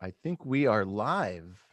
I think we are live.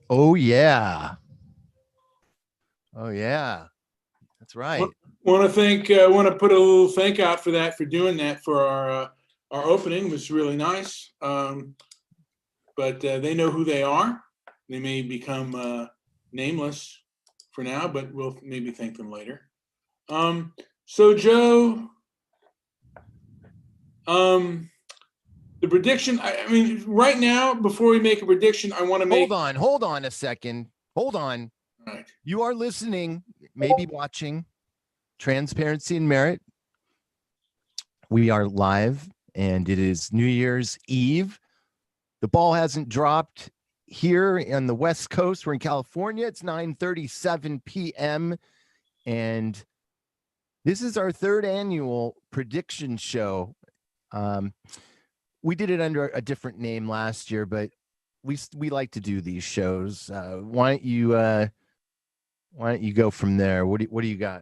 Oh yeah. Oh yeah. That's right. Want to thank. Want to put a little thank out for that, for doing that for our opening. It was really nice. But they know who they are. They may become nameless for now, but we'll maybe thank them later. So Joe, the prediction. I mean, right now, before we make a prediction, I want to make. Hold on a second. Hold on. Right. You are listening, maybe watching Transparency and Merit. We are live, and it is New Year's Eve. The ball hasn't dropped here on the West Coast. We're in California. It's 9:37 p.m. And this is our third annual prediction show. We did it under a different name last year, but we like to do these shows. Why don't you go from there? What do you got?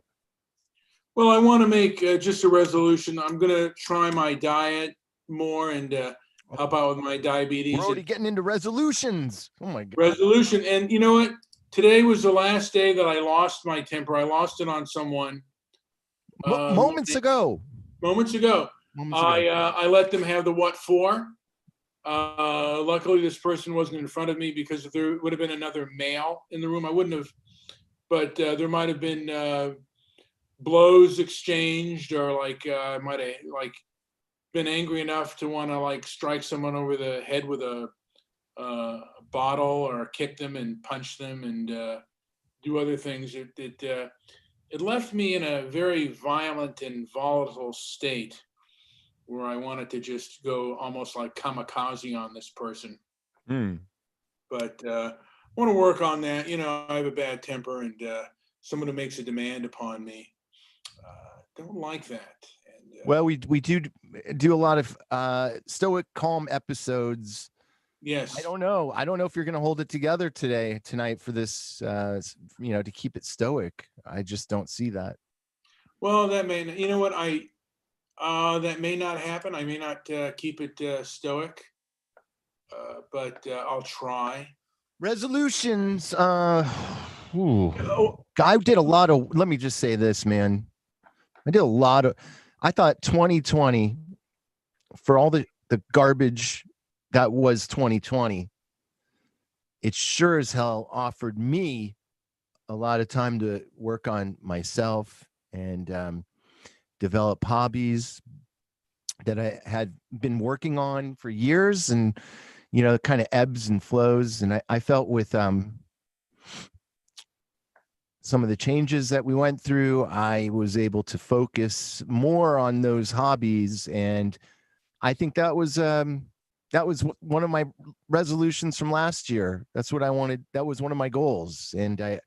Well, I want to make just a resolution. I'm going to try my diet more and help out with my diabetes. We're already getting into resolutions. Oh my God. Resolution. And you know what? Today was the last day that I lost my temper. I lost it on someone. Moments ago. I let them have the what for. Luckily, this person wasn't in front of me, because if there would have been another male in the room, I wouldn't have. But there might have been blows exchanged, or I might have been angry enough to want to strike someone over the head with a bottle, or kick them and punch them and do other things. It left me in a very violent and volatile state, where I wanted to just go almost like kamikaze on this person. But I want to work on that. I have a bad temper, and someone who makes a demand upon me, don't like that. And, well, we do a lot of stoic calm episodes. Yes. I don't know if you're going to hold it together tonight for this, to keep it stoic. I just don't see that. Well, that may, that may not happen. I may not keep it stoic, but I'll try. Resolutions. I did a lot of, let me just say this, man. I thought 2020, for all the garbage that was 2020, it sure as hell offered me a lot of time to work on myself and develop hobbies that I had been working on for years, and kind of ebbs and flows. And I felt with some of the changes that we went through, I was able to focus more on those hobbies, and I think that was one of my resolutions from last year. That's what I wanted. That was one of my goals, and I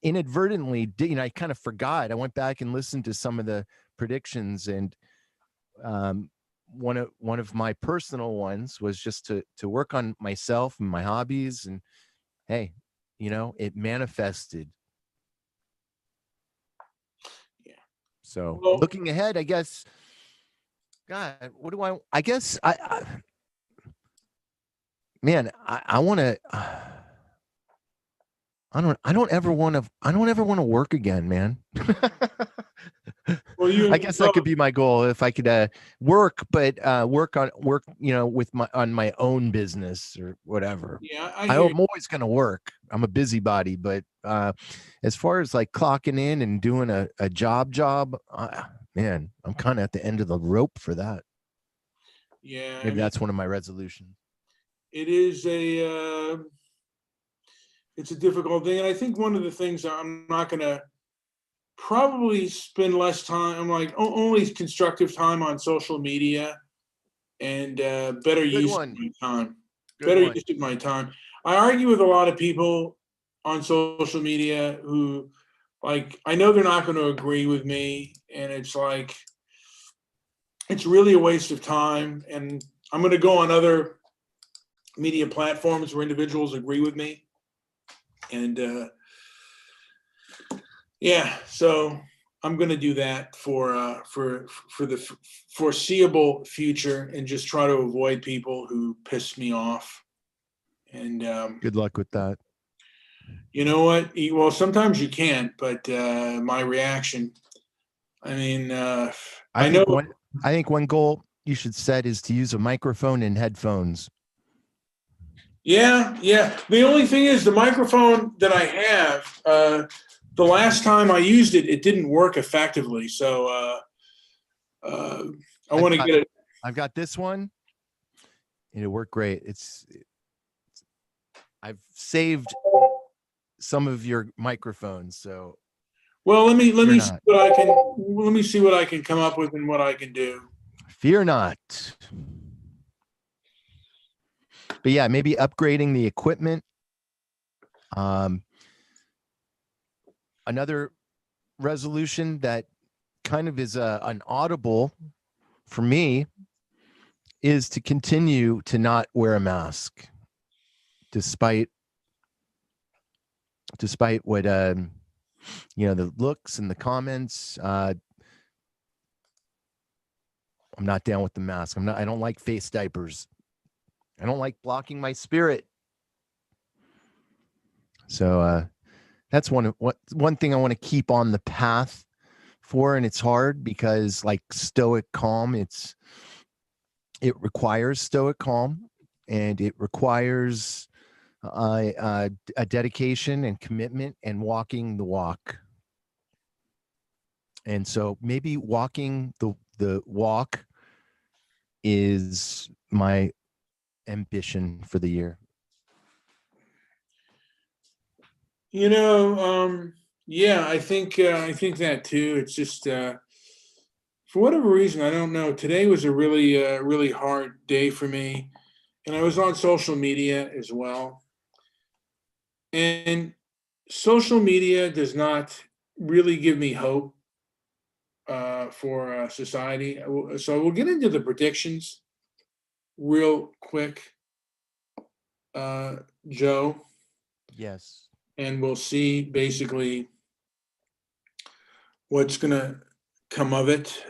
inadvertently did. I kind of forgot. I went back and listened to some of the predictions, and one of my personal ones was just to work on myself and my hobbies, and hey, it manifested. Yeah. So looking ahead, I guess, God, what do I guess man, I want to. I don't ever want to work again, man. Well, I guess that could be my goal, if I could work, but work with on my own business or whatever. Yeah, I'm always going to work. I'm a busybody, but as far as clocking in and doing a job, man, I'm kind of at the end of the rope for that. Yeah, I Maybe mean, that's one of my resolutions. it is it's a difficult thing. And I think one of the things that I'm not going to probably spend less time, I'm like only constructive time on social media and better Good use of one. my time. Good Better one. use of my time. I argue with a lot of people on social media who, like, I know they're not going to agree with me, and it's like, it's really a waste of time. And I'm going to go on other media platforms where individuals agree with me. And yeah, so I'm going to do that for the foreseeable future, and just try to avoid people who piss me off. And Good luck with that. you know what? Well, sometimes you can't, but my reaction. I mean, I know. I think one goal you should set is to use a microphone and headphones. Yeah, yeah. The only thing is, the microphone that I have, the last time I used it, it didn't work effectively. So I want to get it. I've got this one. It'll work great. I've saved some of your microphones, so Well, let me Fear see not. what I can. Let me see what I can come up with and what I can do. fear not. But yeah, maybe upgrading the equipment. Another resolution that kind of is an audible for me is to continue to not wear a mask, despite what the looks and the comments. I'm not down with the mask. I don't like face diapers. I don't like blocking my spirit. So that's one thing I want to keep on the path for, and it's hard because, like stoic calm, it requires stoic calm, and it requires a dedication and commitment and walking the walk. And so maybe walking the walk is my ambition for the year. Yeah, I think that too. It's just for whatever reason, I don't know. Today was a really hard day for me, and I was on social media as well. And social media does not really give me hope for society. So we'll get into the predictions real quick, Joe, Yes. and we'll see basically what's going to come of it.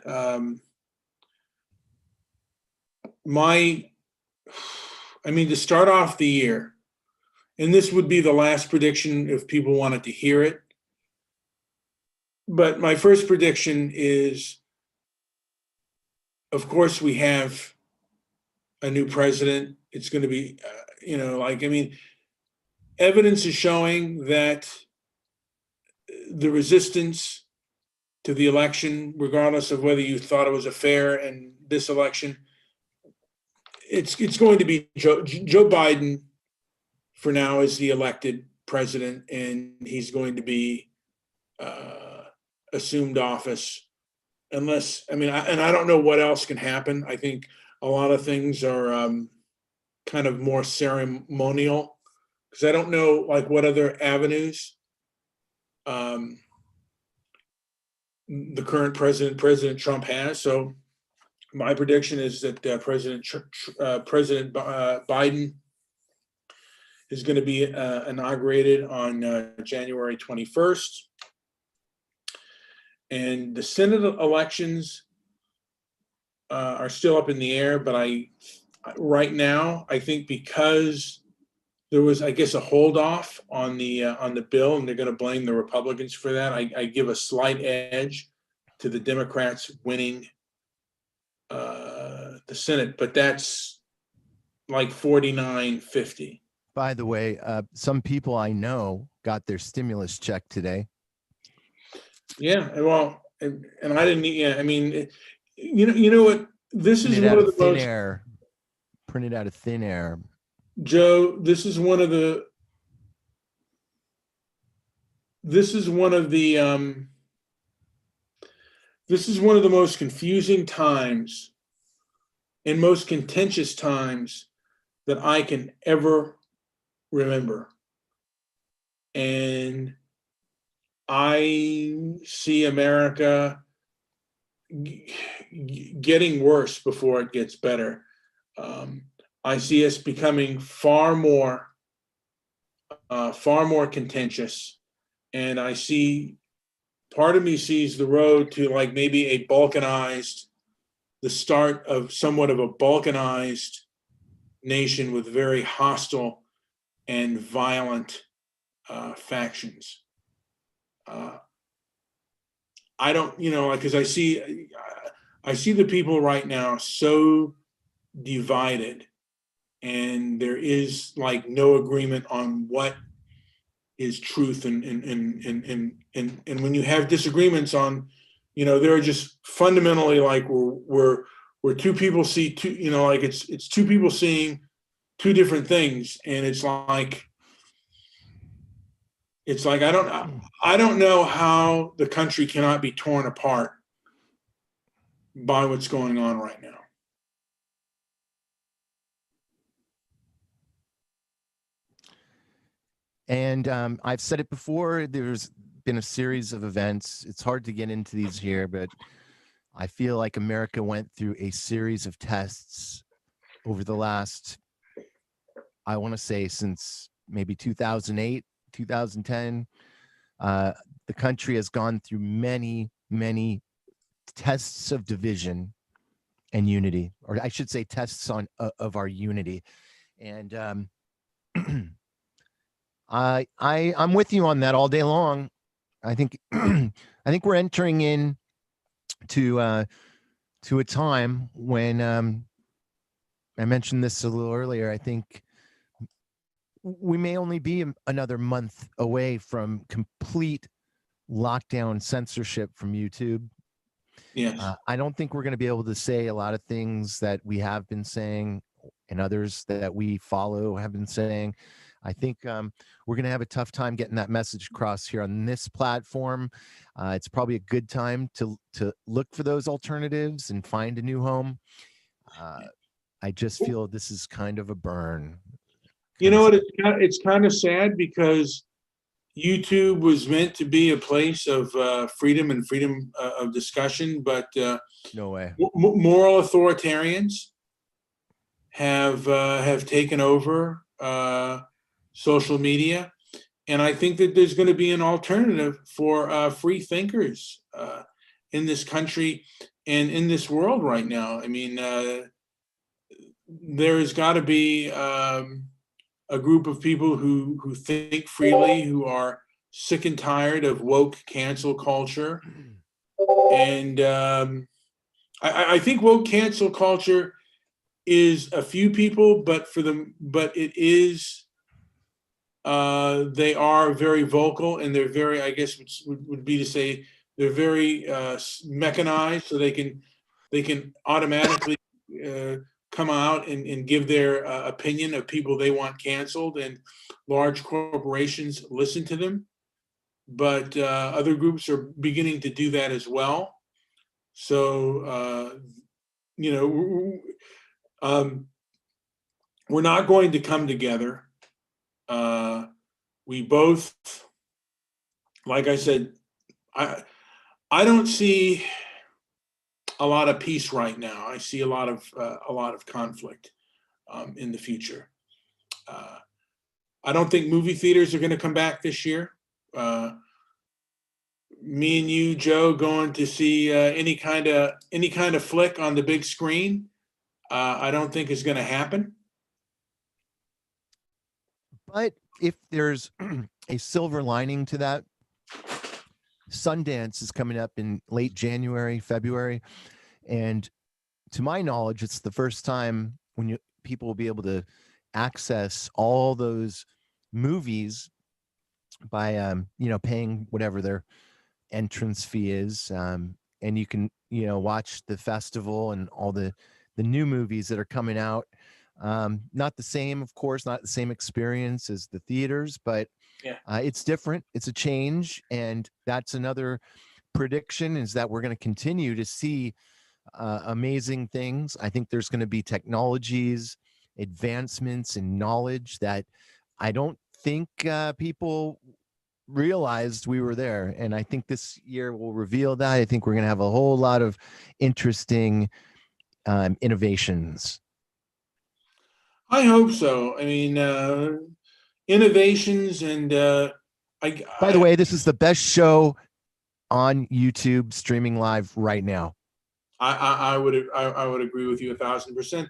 To start off the year, and this would be the last prediction if people wanted to hear it. But my first prediction is, of course, we have a new president. It's going to be, evidence is showing that the resistance to the election, regardless of whether you thought it was a fair and this election, it's going to be Joe Biden for now is the elected president, and he's going to be assumed office unless, I don't know what else can happen. I think a lot of things are kind of more ceremonial, because I don't know like what other avenues the current President Trump has. So my prediction is that President Biden is going to be inaugurated on January 21st. And the Senate elections are still up in the air, but right now, I think because there was, I guess, a hold off on the bill, and they're going to blame the Republicans for that, I give a slight edge to the Democrats winning the Senate, but that's like 49-50. By the way, some people I know got their stimulus check today. Yeah, well, and I didn't. Yeah, you know what? This is Printed one out of of the thin most, air. Printed out of thin air. Joe, this is one of the, this is one of the most confusing times and most contentious times that I can ever remember. And I see America getting worse before it gets better. I see us becoming far more contentious, and I see part of me sees the road to like maybe the start of somewhat of a balkanized nation with very hostile and violent factions. I don't, because I see the people right now so divided, and there is like no agreement on what is truth, and when you have disagreements on, there are just fundamentally like where two people see two, like it's two people seeing two different things, and it's like I don't know how the country cannot be torn apart by what's going on right now. And I've said it before, there's been a series of events. It's hard to get into these here, but I feel like America went through a series of tests over the last, I want to say, since maybe 2008, 2010. The country has gone through many, many tests of division and unity, or I should say tests of our unity. And I'm with you on that all day long. I think I think we're entering in to a time when I mentioned this a little earlier. I think we may only be another month away from complete lockdown censorship from YouTube. Yes. I don't think we're going to be able to say a lot of things that we have been saying and others that we follow have been saying. I think we're going to have a tough time getting that message across here on this platform. It's probably a good time to look for those alternatives and find a new home. I just feel this is kind of a burn. You know what? It's kind of sad because YouTube was meant to be a place of freedom and freedom of discussion, but No way. moral authoritarians have taken over social media, and I think that there's going to be an alternative for free thinkers in this country and in this world right now. I mean, there's got to be a group of people who think freely, who are sick and tired of woke cancel culture, and I think woke cancel culture is a few people, but it is they are very vocal, and they're very, I guess would be to say they're very mechanized, so they can automatically come out and give their opinion of people they want canceled, and large corporations listen to them. But other groups are beginning to do that as well. So, we're not going to come together. We both, like I said, I don't see a lot of peace right now. I see a lot of conflict in the future. I don't think movie theaters are going to come back this year. Me and you, Joe, going to see any kind of flick on the big screen, I don't think is going to happen. But if there's a silver lining to that, Sundance is coming up in late January, February, and to my knowledge, it's the first time when people will be able to access all those movies by paying whatever their entrance fee is. and you can, watch the festival and all the new movies that are coming out. Not the same, of course, not the same experience as the theaters, but Yeah. it's different. It's a change, and that's another prediction, is that we're going to continue to see amazing things. I think there's going to be technologies, advancements in knowledge that I don't think people realized we were there. And I think this year will reveal that. I think we're going to have a whole lot of interesting innovations. I hope so. I mean, innovations and By the way, this is the best show on YouTube streaming live right now. I would agree with you 1,000%.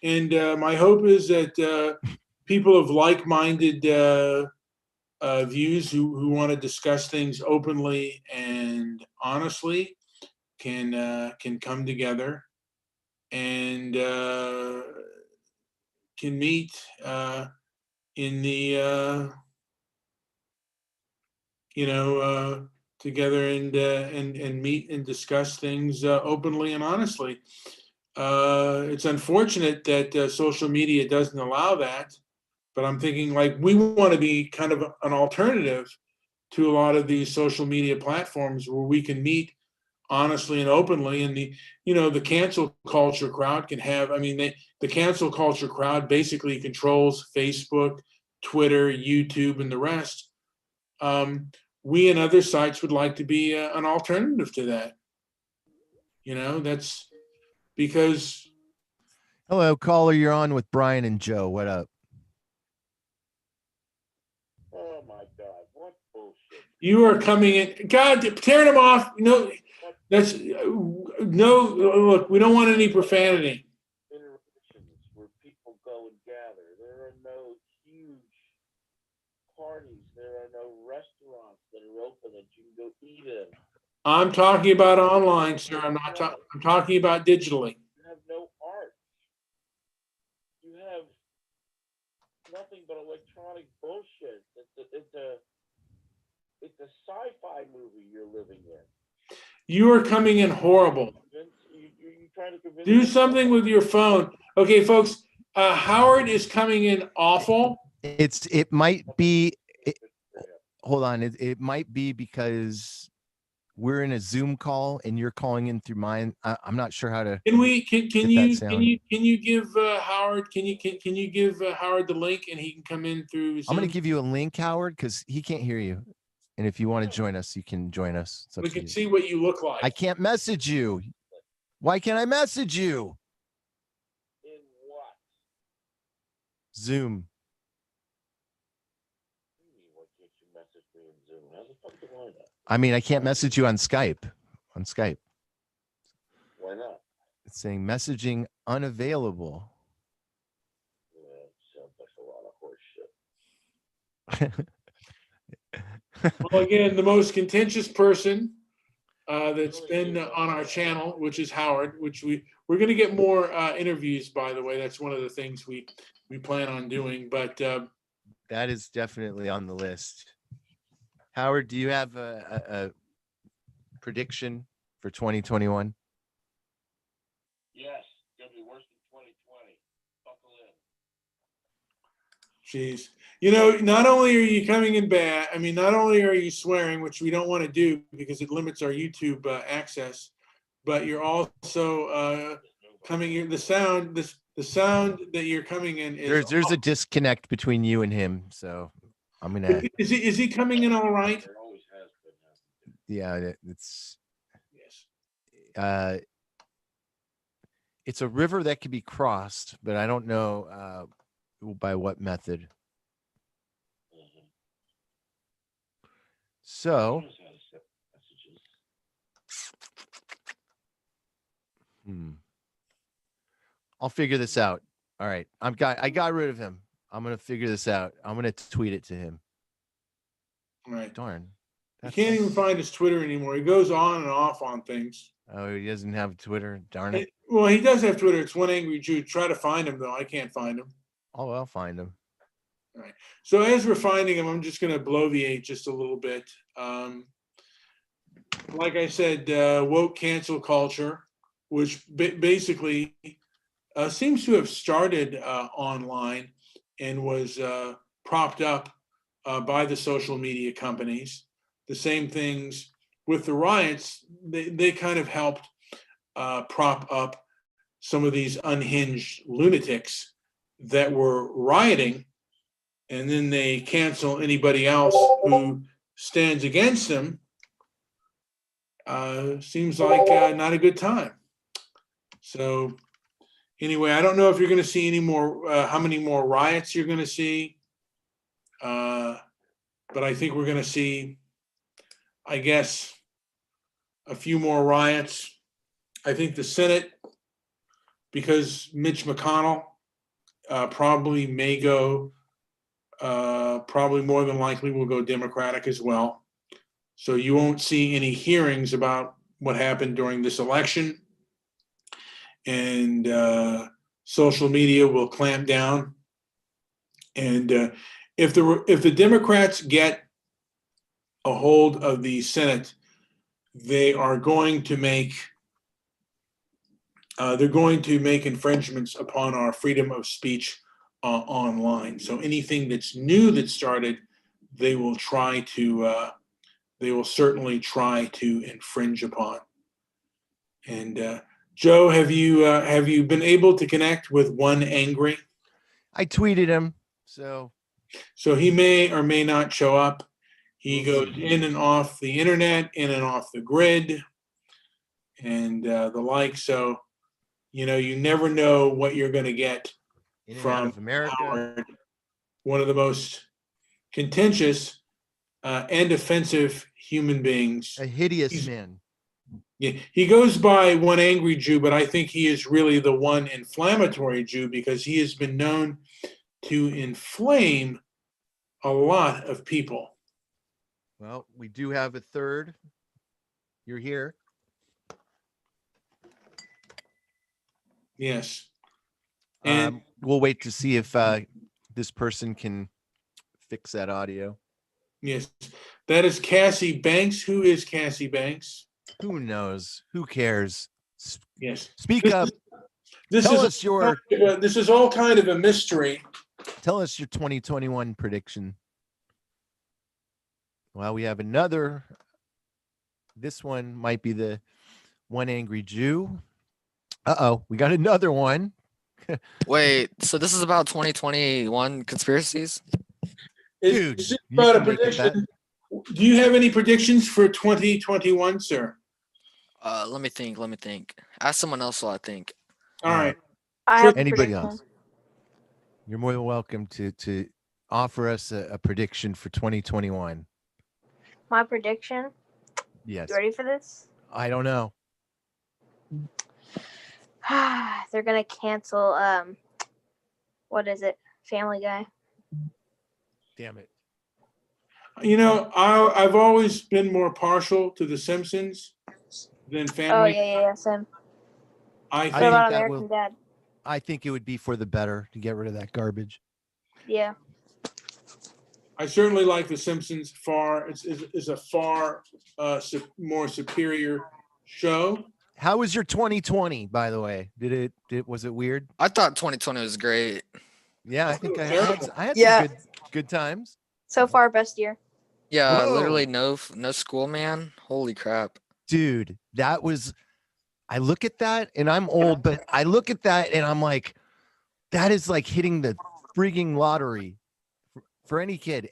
And my hope is that people of like-minded views who want to discuss things openly and honestly can come together and can meet in the together and meet and discuss things openly and honestly. It's unfortunate that social media doesn't allow that, but I'm thinking, like, we want to be kind of an alternative to a lot of these social media platforms where we can meet honestly and openly. And the cancel culture crowd can have, I mean, the cancel culture crowd basically controls Facebook, Twitter, YouTube, and the rest. We and other sites would like to be an alternative to that. That's because. Hello, caller. You're on with Brian and Joe. What up? Oh my God! What bullshit! You are coming in. God, tearing them off. That's no. Look, we don't want any profanity. Interactions where people go and gather. There are no huge parties. There are no restaurants that are open that you can go eat in. I'm talking about online, sir. I'm talking about digitally. You have no art. You have nothing but electronic bullshit. It's a sci-fi movie you're living in. You are coming in horrible. You're trying to convince Do something with your phone. Okay, folks. Howard is coming in awful. It might be. Hold on. It might be because we're in a Zoom call and you're calling in through mine. I'm not sure how to. Can you give Howard? Can you give Howard the link and he can come in through Zoom? I'm going to give you a link, Howard, because he can't hear you. And if you want to join us, you can join us. We can see what you look like. I can't message you. Why can't I message you? In what? Zoom. What can't you message me in Zoom? How the fuck do I know? I mean, I can't message you on Skype. Why not? It's saying messaging unavailable. Yeah, sounds like a lot of horse shit. Well, again, the most contentious person that's been on our channel, which is Howard, which we're going to get more interviews, by the way. That's one of the things we plan on doing. But that is definitely on the list. Howard, do you have a prediction for 2021? Yes, it's going to be worse than 2020. Buckle in. Jeez. Not only are you coming in bad, I mean, not only are you swearing, which we don't want to do because it limits our YouTube access, but you're also coming in. The sound that you're coming in is there's a disconnect between you and him. So I'm gonna. Is he coming in all right? There always has been. Yeah, it's. Yes. It's a river that can be crossed, but I don't know by what method. So, I'll figure this out. All right, I got rid of him. I'm gonna figure this out. I'm gonna tweet it to him. All right. Darn. You can't even find his Twitter anymore. He goes on and off on things. Oh, he doesn't have Twitter. Darn it. Well, he does have Twitter. It's One Angry Jew. Try to find him though. I can't find him. Oh, I'll find him. All right. So as we're finding him, I'm just going to bloviate just a little bit. like I said, woke cancel culture, which basically seems to have started online and was propped up by the social media companies. The same things with the riots, they kind of helped prop up some of these unhinged lunatics that were rioting, and then they cancel anybody else who stands against them. Seems like not a good time. So anyway, I don't know if you're going to see any more, how many more riots you're going to see. But I think we're going to see, I guess, a few more riots. I think the Senate, because Mitch McConnell probably may go, probably more than likely will go Democratic as well. So you won't see any hearings about what happened during this election. And social media will clamp down. And if the Democrats get a hold of the Senate, they are going to make infringements upon our freedom of speech online. So anything that's new that started, they will certainly try to infringe upon. And Joe, have you been able to connect with One Angry? I tweeted him, so he may or may not show up. He We'll goes see. in and off the internet, in and off the grid, and the like. So, you never know what you're going to get in and out from of America. Howard, one of the most contentious and offensive human beings. A hideous He's- man. Yeah, he goes by One Angry Jew, but I think he is really the one inflammatory Jew because he has been known to inflame a lot of people. Well, we do have a third. You're here. Yes. And We'll wait to see if this person can fix that audio. yes, that is Cassie Banks. Who is Cassie Banks? Who knows? Who cares? Yes. Speak This up. This Tell is us your this is all kind of a mystery. tell us your 2021 prediction. Well, we have another. This one might be the One Angry Jew. Uh-oh, we got another one. Wait, so this is about 2021 conspiracies? Dude, Is it you about a can make a bet. prediction? Do you have any predictions for 2021, sir? Let me think. Ask someone else while I think. All right. I have a Anybody prediction. else? You're more than welcome to offer us a prediction for 2021. My prediction. Yes. You ready for this? I don't know. They're gonna cancel. What is it? Family Guy. Damn it. I've always been more partial to The Simpsons than Oh Family. yeah. Sam. I What think about that American will- Dad? I think it would be for the better to get rid of that garbage. Yeah. I certainly like The Simpsons. Is a far more superior show. How was your 2020, by the way? Was it weird? I thought 2020 was great. Yeah, I think I had Yeah. some good times. So far, best year. Yeah, Whoa. literally no school, man. Holy crap. Dude, I look at that and I'm old, but I look at that and I'm like, that is like hitting the freaking lottery for any kid.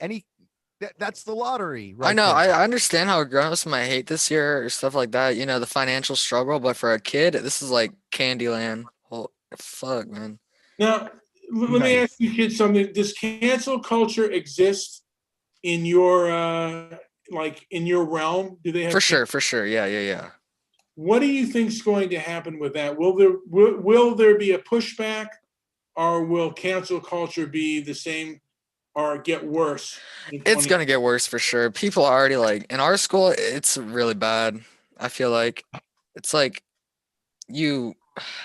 That's the lottery. I know. there. I understand how grown-ups might hate this year or stuff like that. The financial struggle, but for a kid, this is like Candyland. Oh, fuck, man. Now, let me Nice. ask you kids something. Does cancel culture exist in your in your realm? Do they have For sure. Yeah. What do you think is going to happen with that? Will there be a pushback, or will cancel culture be the same or get worse? It's gonna get worse for sure. People are already in our school, it's really bad. I feel like it's like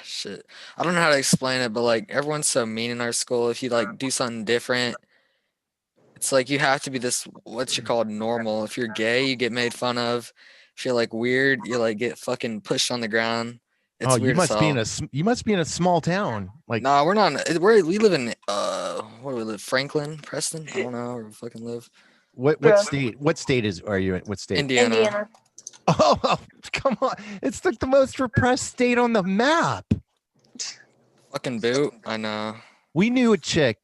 shit. I don't know how to explain it, but everyone's so mean in our school. If you do something different, it's like you have to be this what's you called normal. If you're gay, you get made fun of. feel like weird. You like get fucking pushed on the ground. It's Oh, you weird as must be in hell. you must be in a small town. Like, Nah, we're not. We live in where do we live? Franklin, Preston. I don't know where we fucking live. what Bro. state? What state are you in? What state? Indiana. Indiana. Oh, come on! It's like the most repressed state on the map. Fucking boot. I know. We knew a chick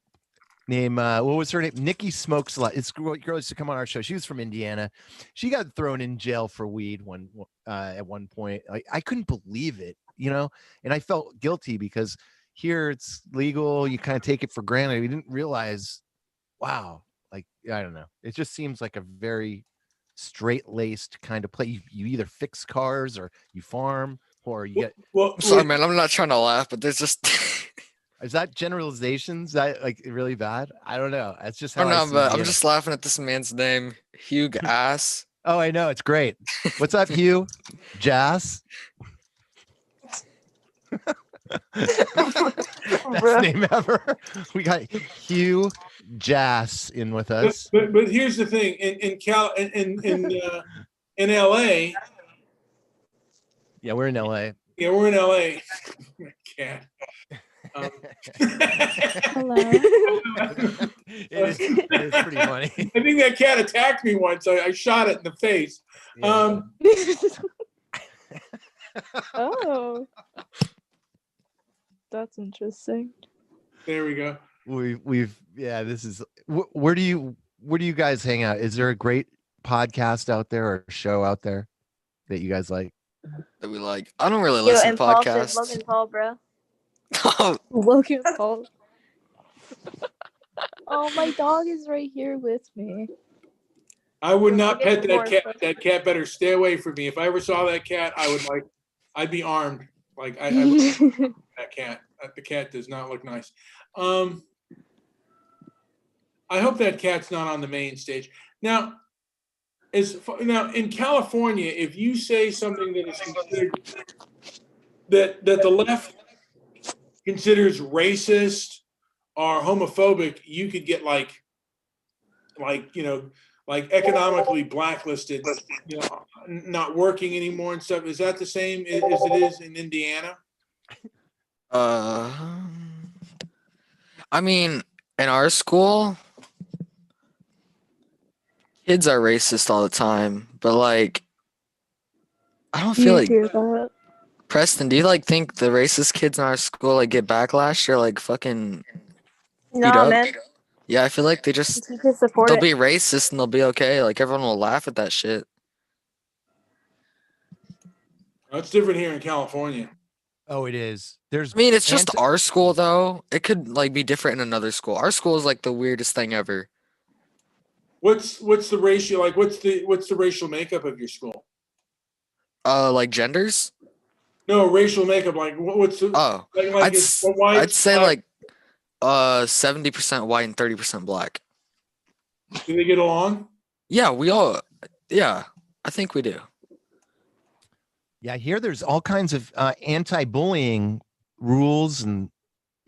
named what was her name? Nikki Smokes a lot. It's girl used to come on our show. She was from Indiana. She got thrown in jail for weed at one point. Like, I couldn't believe it, and I felt guilty because here it's legal. You kind of take it for granted. We didn't realize, wow, like, I don't know. It just seems like a very straight-laced kind of place. You either fix cars or you farm or you get. Well, I'm sorry, man. I'm not trying to laugh, but there's just. Is that generalizations that like really bad? I don't know. That's just I how don't I know, see but I'm Indiana. just laughing at this man's name, Hugh Ass. Oh, I know. It's great. What's up, Hugh? Jazz? Best name ever. We got Hugh Jazz in with us. but here's the thing. In LA, Yeah, we're in LA. yeah, we're in LA. Cat. Hello. It is pretty funny. I think that cat attacked me once. I shot it in the face. Yeah. Oh, that's interesting. There we go. This is where do you guys hang out? Is there a great podcast out there or show out there that you guys like? That we like. I don't really Yo, listen to Impulsive, podcasts. Logan Paul, bro. Logan Paul. Oh, my dog is right here with me. I would We're not pet getting that more cat. stuff. That cat better stay away from me. If I ever saw that cat, I'd be armed. Like I would that cat. The cat does not look nice. I hope that cat's not on the main stage. Now, now in California, if you say something that is considered that the left considers racist or homophobic, you could get like economically blacklisted, not working anymore and stuff. Is that the same as it is in Indiana? I mean, in our school, kids are racist all the time, but like, I don't Do feel you like hear that? Preston. Do you like think the racist kids in our school like get backlash or like fucking beat No, up? man. Yeah, I feel like they The just teachers support they'll it. be racist and they'll be okay. Like everyone will laugh at that shit. That's different here in California. Oh, it is. There's I mean, it's just anti- our school though. It could like be different in another school. Our school is like the weirdest thing ever. What's the ratio like? What's the racial makeup of your school? Like genders. No, racial makeup. Like what's the Oh, like it's white, I'd say black. like 70% white and 30% black. Do they get along? Yeah, I think we do. Yeah, here there's all kinds of anti-bullying rules and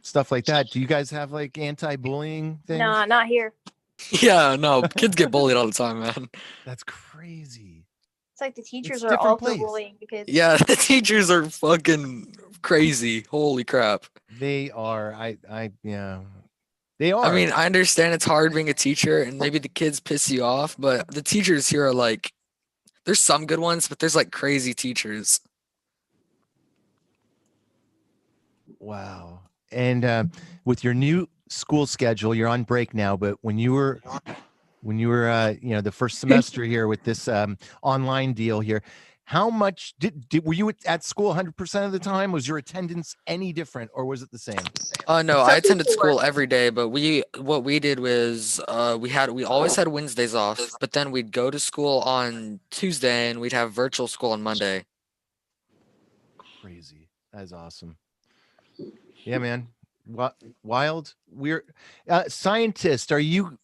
stuff like that. Do you guys have like anti-bullying things? No, not here. Yeah, no, kids get bullied all the time, man. That's crazy. It's like the teachers a are different also place. bullying because Yeah, the teachers are fucking crazy. Holy crap. They are. Yeah. They are. I mean, I understand it's hard being a teacher and maybe the kids piss you off, but the teachers here are like, there's some good ones, but there's like crazy teachers. Wow. And with your new school schedule, you're on break now, but when you were the first semester here with this online deal here, how much were you at school 100% of the time? Was your attendance any different or was it the same? No, Some I attended people school every day, but what we did was we always had Wednesdays off, but then we'd go to school on Tuesday and we'd have virtual school on Monday. Crazy. That is awesome. Yeah, man. Wild. We're scientist. Are you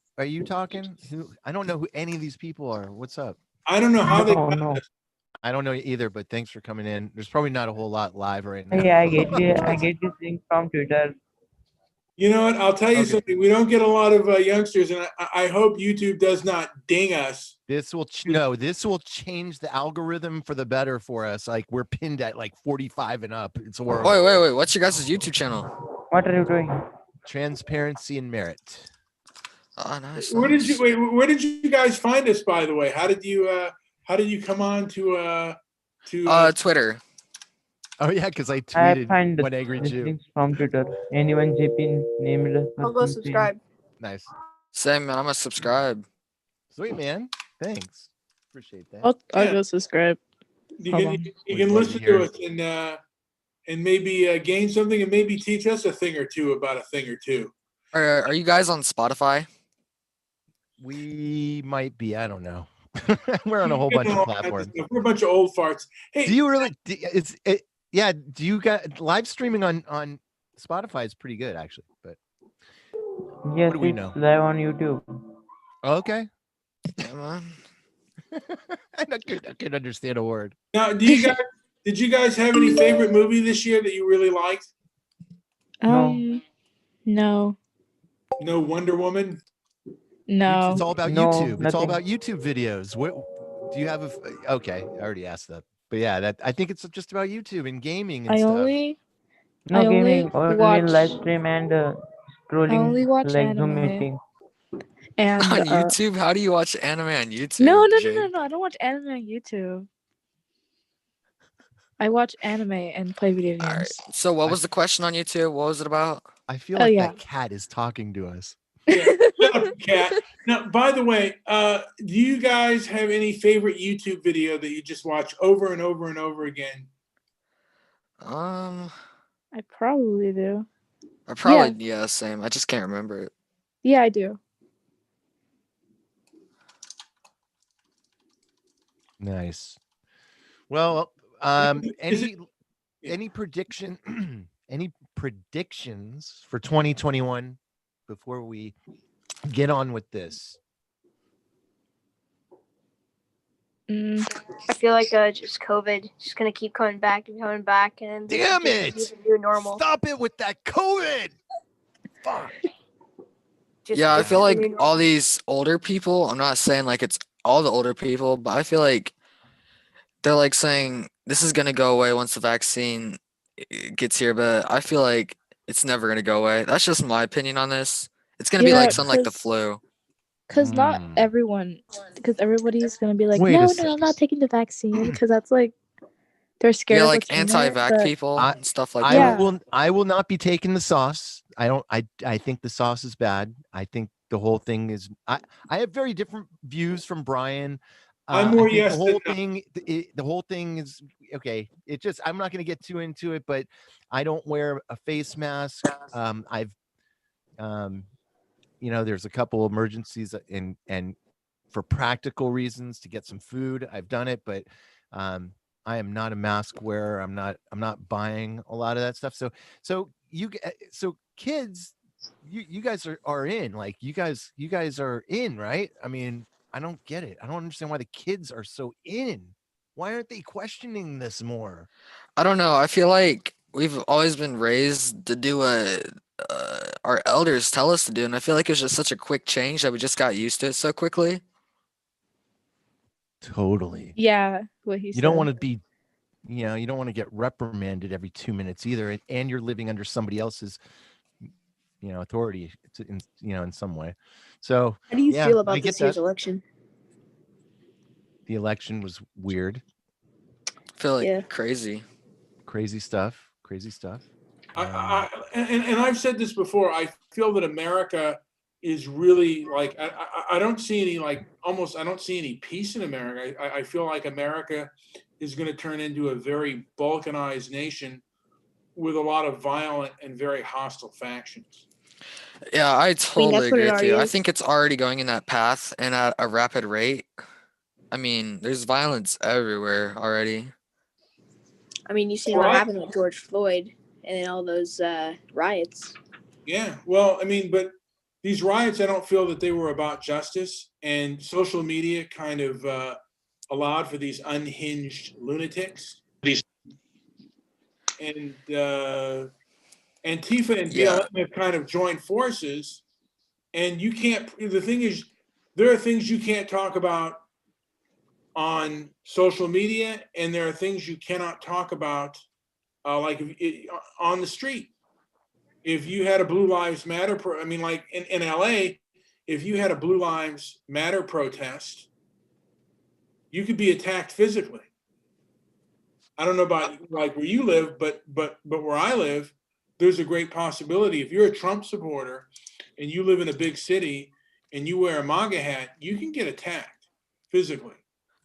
talking? I don't know who any of these people are. What's up? I don't know how they. No. I don't know either, but thanks for coming in. There's probably not a whole lot live right now. Yeah, I get this link from Twitter. You know what? I'll tell you Okay. something. We don't get a lot of youngsters, and I hope YouTube does not ding us. This will change the algorithm for the better for us. Like we're pinned at like 45 and up. It's horrible. Wait. What's your guys' YouTube channel? What are you doing? Transparency and merit. Oh, nice. Where did you nice. wait? Where did you guys find us? By the way, how did you come on to Twitter. Oh yeah, because I I tweeted find one angry these Jew. things from Twitter. Anyone JP named. I'll go subscribe. Nice. Same, man. I'm gonna subscribe. Sweet man. Thanks. Appreciate that. I'll Yeah. go subscribe. you Hold can on. you Would can love listen to to hear. us and maybe gain something and maybe teach us a thing or two about a thing or two. Are you guys on Spotify? We might be. I don't know. We're on a whole bunch of platforms. We're a bunch of old farts. Hey, Do you really? Yeah. Do you got live streaming on Spotify is pretty good actually. But Yes, do we it's know? live on YouTube. okay. Yeah, man. I could understand a word. now, did you guys have any favorite movie this year that you really liked? No. No. No Wonder Woman. No. It's all about No, YouTube. It's all nothing. about YouTube videos. What do you have? Okay, I already asked that. But yeah, I think it's just about YouTube and gaming and I stuff. only No I only gaming, only watch- live stream and I scrolling only watch like Zoom anime. meeting. And On YouTube? How do you watch anime on YouTube? No, no, no, Jake? no, no. I don't watch anime on YouTube. I watch anime and play video games. All right. So what was the question on YouTube? What was it about? I feel Oh, like yeah. that cat is talking to us. Shut up, cat. Now, by the way, do you guys have any favorite YouTube video that you just watch over and over and over again? Um, I probably do. I probably yeah, same. I just can't remember it. Yeah, I do. Nice. Well, Is it- any prediction any predictions for 2021 before we get on with this? Mm, I feel like just COVID just gonna keep coming back and coming back, and then Damn just it! new normal. Stop it with that COVID. Fuck. Just Yeah, I just feel the like new all normal. these older people, I'm not saying like it's all the older people, but I feel like they're like saying this is gonna go away once the vaccine gets here, but I feel like it's never gonna go away. That's just my opinion on this. It's gonna be Yeah, like something like the 'cause- flu. Cause not Mm. everyone, because everybody's gonna be like, Wait a no, sec. no, I'm not taking the vaccine, because that's like they're scared. Yeah, of like what's in it, anti-vax but- people I- and stuff like I that. Yeah. will not be taking the sauce. I think the sauce is bad. I think the whole thing is I have very different views from Brian. I'm I more think yes the than whole no. thing the whole thing is okay. It just I'm not going to get too into it, but I don't wear a face mask. I've there's a couple emergencies and for practical reasons to get some food, I've done it, but I am not a mask wearer. I'm not buying a lot of that stuff. So kids, you guys are in, like you guys are in, right? I mean, I don't get it. I don't understand why the kids are so in. Why aren't they questioning this more? I don't know. I feel like we've always been raised to do what our elders tell us to do, and I feel like it's just such a quick change that we just got used to it so quickly. Totally. Yeah, what he said. You don't want to be, you don't want to get reprimanded every 2 minutes either, and you're living under somebody else's, authority in some way. So How do you yeah, feel I about get this year's that. election? The election was weird, I feel like Yeah. crazy. crazy stuff. And I've said this before. I feel that America is really like I don't see any I don't see any peace in America. I feel like America is going to turn into a very balkanized nation with a lot of violent and very hostile factions. Yeah, I totally that's what agree it with already you. I is. think it's already going in that path and at a rapid rate. I mean, there's violence everywhere already. I mean, you seen what Right. happened with George Floyd and then all those riots. Yeah, well, I mean, but these riots, I don't feel that they were about justice, and social media kind of allowed for these unhinged lunatics. And Antifa and Yeah. BLM have kind of joined forces, and you can't. The thing is, there are things you can't talk about on social media, and there are things you cannot talk about, on the street. If you had a Blue Lives Matter, like in LA, if you had a Blue Lives Matter protest, you could be attacked physically. I don't know about like where you live, but where I live, there's a great possibility. If you're a Trump supporter and you live in a big city and you wear a MAGA hat, you can get attacked physically.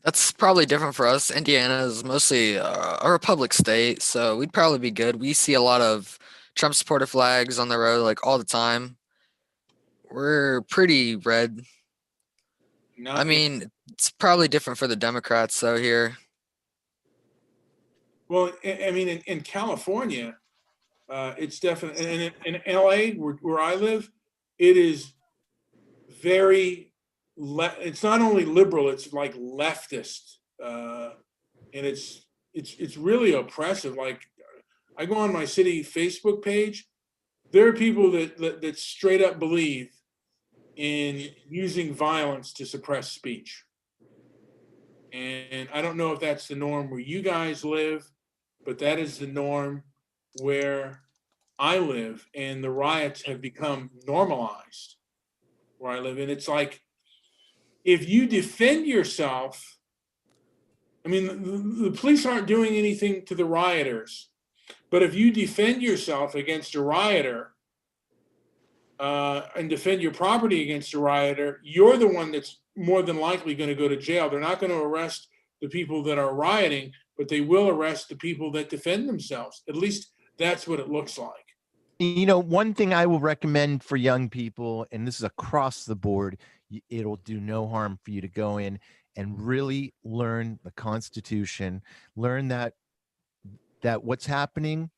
That's probably different for us. Indiana is mostly a Republic state, so we'd probably be good. We see a lot of Trump supporter flags on the road like all the time. We're pretty red. Not, I mean, it's probably different for the Democrats though here. well, I mean, in California, it's definitely, and in LA, where I live, it is very, it's not only liberal, it's like leftist, and it's really oppressive. Like, I go on my city Facebook page, there are people that straight up believe in using violence to suppress speech. And I don't know if that's the norm where you guys live, but that is the norm where I live, and the riots have become normalized where I live. And it's like, if you defend yourself, I mean, the police aren't doing anything to the rioters, but if you defend yourself against a rioter, and defend your property against a rioter, you're the one that's more than likely going to go to jail. They're not going to arrest the people that are rioting, but they will arrest the people that defend themselves. At least that's what it looks like. You know, one thing I will recommend for young people, and this is across the board, it'll do no harm for you to go in and really learn the Constitution, learn that what's happening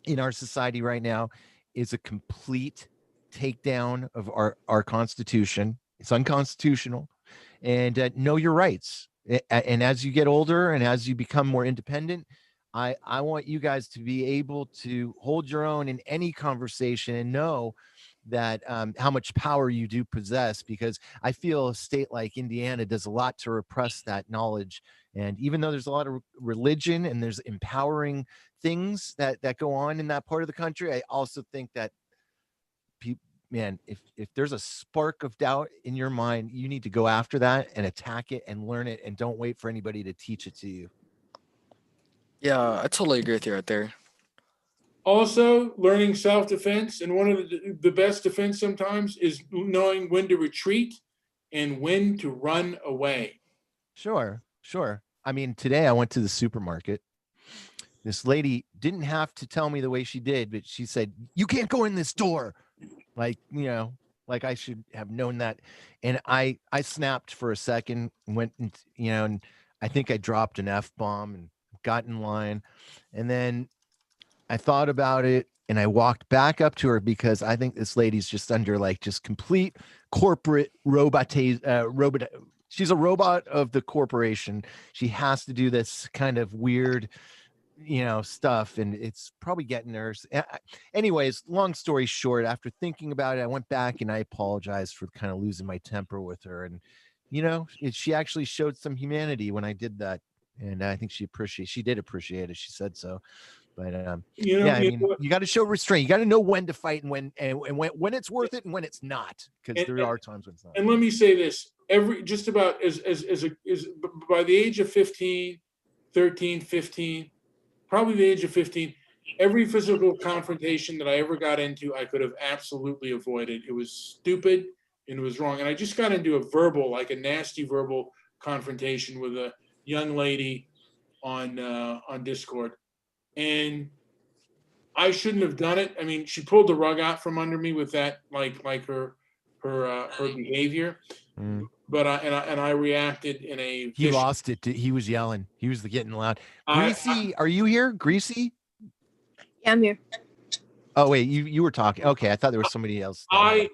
in our society right now is a complete takedown of our Constitution. It's unconstitutional, and know your rights. And as you get older and as you become more independent, I want you guys to be able to hold your own in any conversation and know that how much power you do possess, because I feel a state like Indiana does a lot to repress that knowledge. And even though there's a lot of religion and there's empowering things that go on in that part of the country, I also think that man, if there's a spark of doubt in your mind, you need to go after that and attack it and learn it, and don't wait for anybody to teach it to you. Yeah, I totally agree with you right there. Also, learning self-defense, and one of the best defense sometimes is knowing when to retreat and when to run away. Sure. I mean, today I went to the supermarket. This lady didn't have to tell me the way she did, but she said, "You can't go in this door." Like, like I should have known that. And I snapped for a second, went, and I think I dropped an F-bomb and got in line. And then I thought about it and I walked back up to her, because I think this lady's just under like just complete corporate robot. She's a robot of the corporation. She has to do this kind of weird, stuff, and it's probably getting her. Anyways, long story short, after thinking about it, I went back and I apologized for kind of losing my temper with her. And, she actually showed some humanity when I did that. And I think she did appreciate it. She said so. But you got to show restraint. You got to know when to fight and when it's worth it and when it's not, because there are times when it's not. And let me say this: just about as by the age of 15, 13, 15, probably the age of 15, every physical confrontation that I ever got into, I could have absolutely avoided. It was stupid and it was wrong. And I just got into a nasty verbal confrontation with a young lady on Discord. And I shouldn't have done it. I mean, she pulled the rug out from under me with that, like her behavior. Mm. But I reacted in a. He lost it. He was yelling. He was getting loud. Greasy, are you here? Greasy? Yeah, I'm here. Oh wait, you were talking. Okay, I thought there was somebody else. I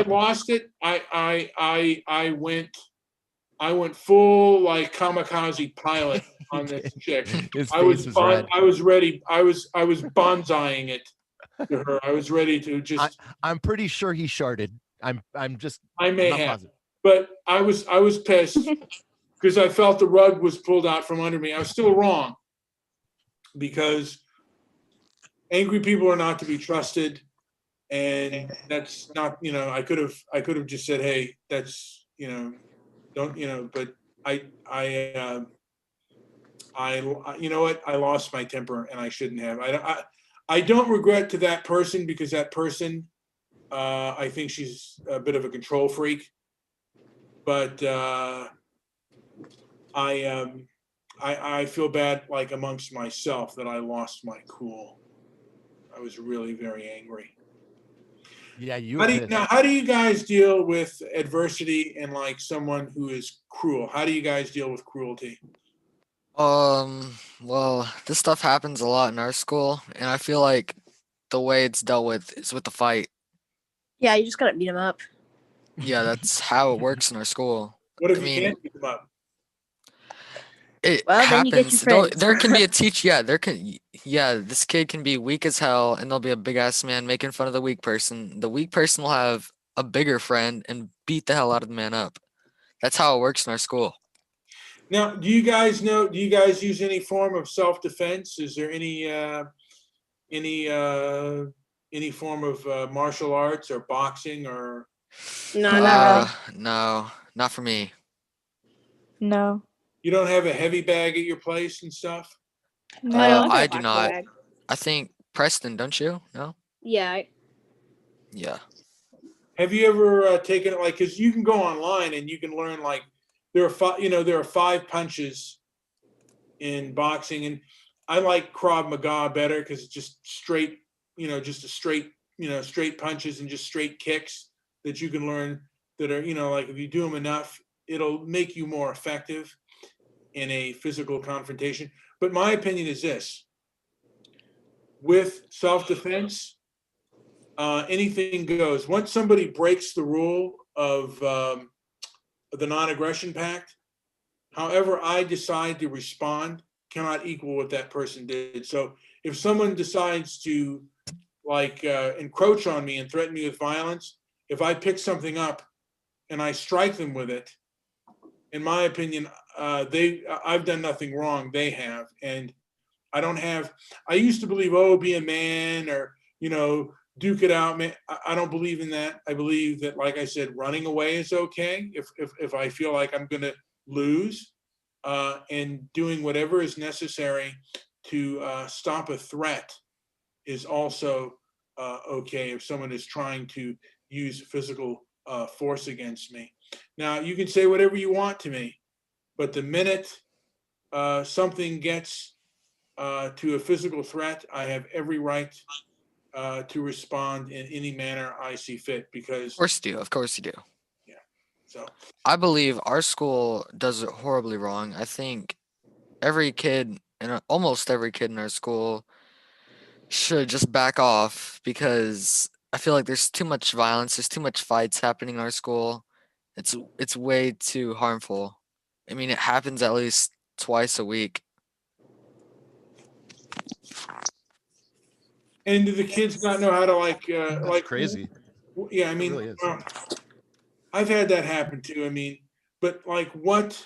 lost it. I went full like kamikaze pilot on this chick. I was ready. I was bonsaiing it. to her. I was ready to just. I'm pretty sure he sharted. I'm just I may not have, positive. but I was pissed because I felt the rug was pulled out from under me. I was still wrong because angry people are not to be trusted, and that's not, I could have just said, hey, that's, don't, but you know what, I lost my temper and I shouldn't have. I don't regret to that person, because that person, I think she's a bit of a control freak, but I feel bad, like, amongst myself, that I lost my cool. I was really very angry. Yeah, you. How do you guys deal with adversity and, like, someone who is cruel? How do you guys deal with cruelty? Well, this stuff happens a lot in our school, and I feel like the way it's dealt with is with the fight. Yeah, you just gotta beat them up. Yeah, that's how it works in our school. What if I you mean, can't beat them up? it Well, then you get your happens. Though friends. there can be a teacher. Yeah, this kid can be weak as hell, and there'll be a big ass man making fun of the weak person. The weak person will have a bigger friend and beat the hell out of the man up. That's how it works in our school. Now, do you guys use any form of self-defense? Is there any form of martial arts or boxing, or No, not really. No, not for me. No. you don't have a heavy bag at your place and stuff? No. I got I a do boxing not. bag. I think Preston, don't you? No? Yeah, Yeah. Have you ever taken it, like, because you can go online and you can learn, like, there are 5 punches in boxing, and I like Krav Maga better because it's just straight, just a straight, straight punches and just straight kicks that you can learn, that are, like, if you do them enough, it'll make you more effective in a physical confrontation. But my opinion is this: with self-defense, anything goes. Once somebody breaks the rule of the non-aggression pact, however I decide to respond cannot equal what that person did. So if someone decides to, like, encroach on me and threaten me with violence, if I pick something up and I strike them with it, in my opinion, I've done nothing wrong. They have, and I used to believe, oh, be a man, or, duke it out, man. I don't believe in that. I believe that, like I said, running away is okay if I feel like I'm going to lose, and doing whatever is necessary to stop a threat is also okay if someone is trying to use physical force against me. Now, you can say whatever you want to me, but the minute something gets to a physical threat, I have every right to respond in any manner I see fit, because Of course you do. Of course you do. so I believe our school does it horribly wrong. I think every kid and almost every kid in our school should just back off, because I feel like there's too much violence, there's too much fights happening in our school. It's way too harmful. I mean, it happens at least twice a week. and do the kids not know how to, like, That's crazy. Yeah, I It mean, really is. I've had that happen too. I mean, but, like, what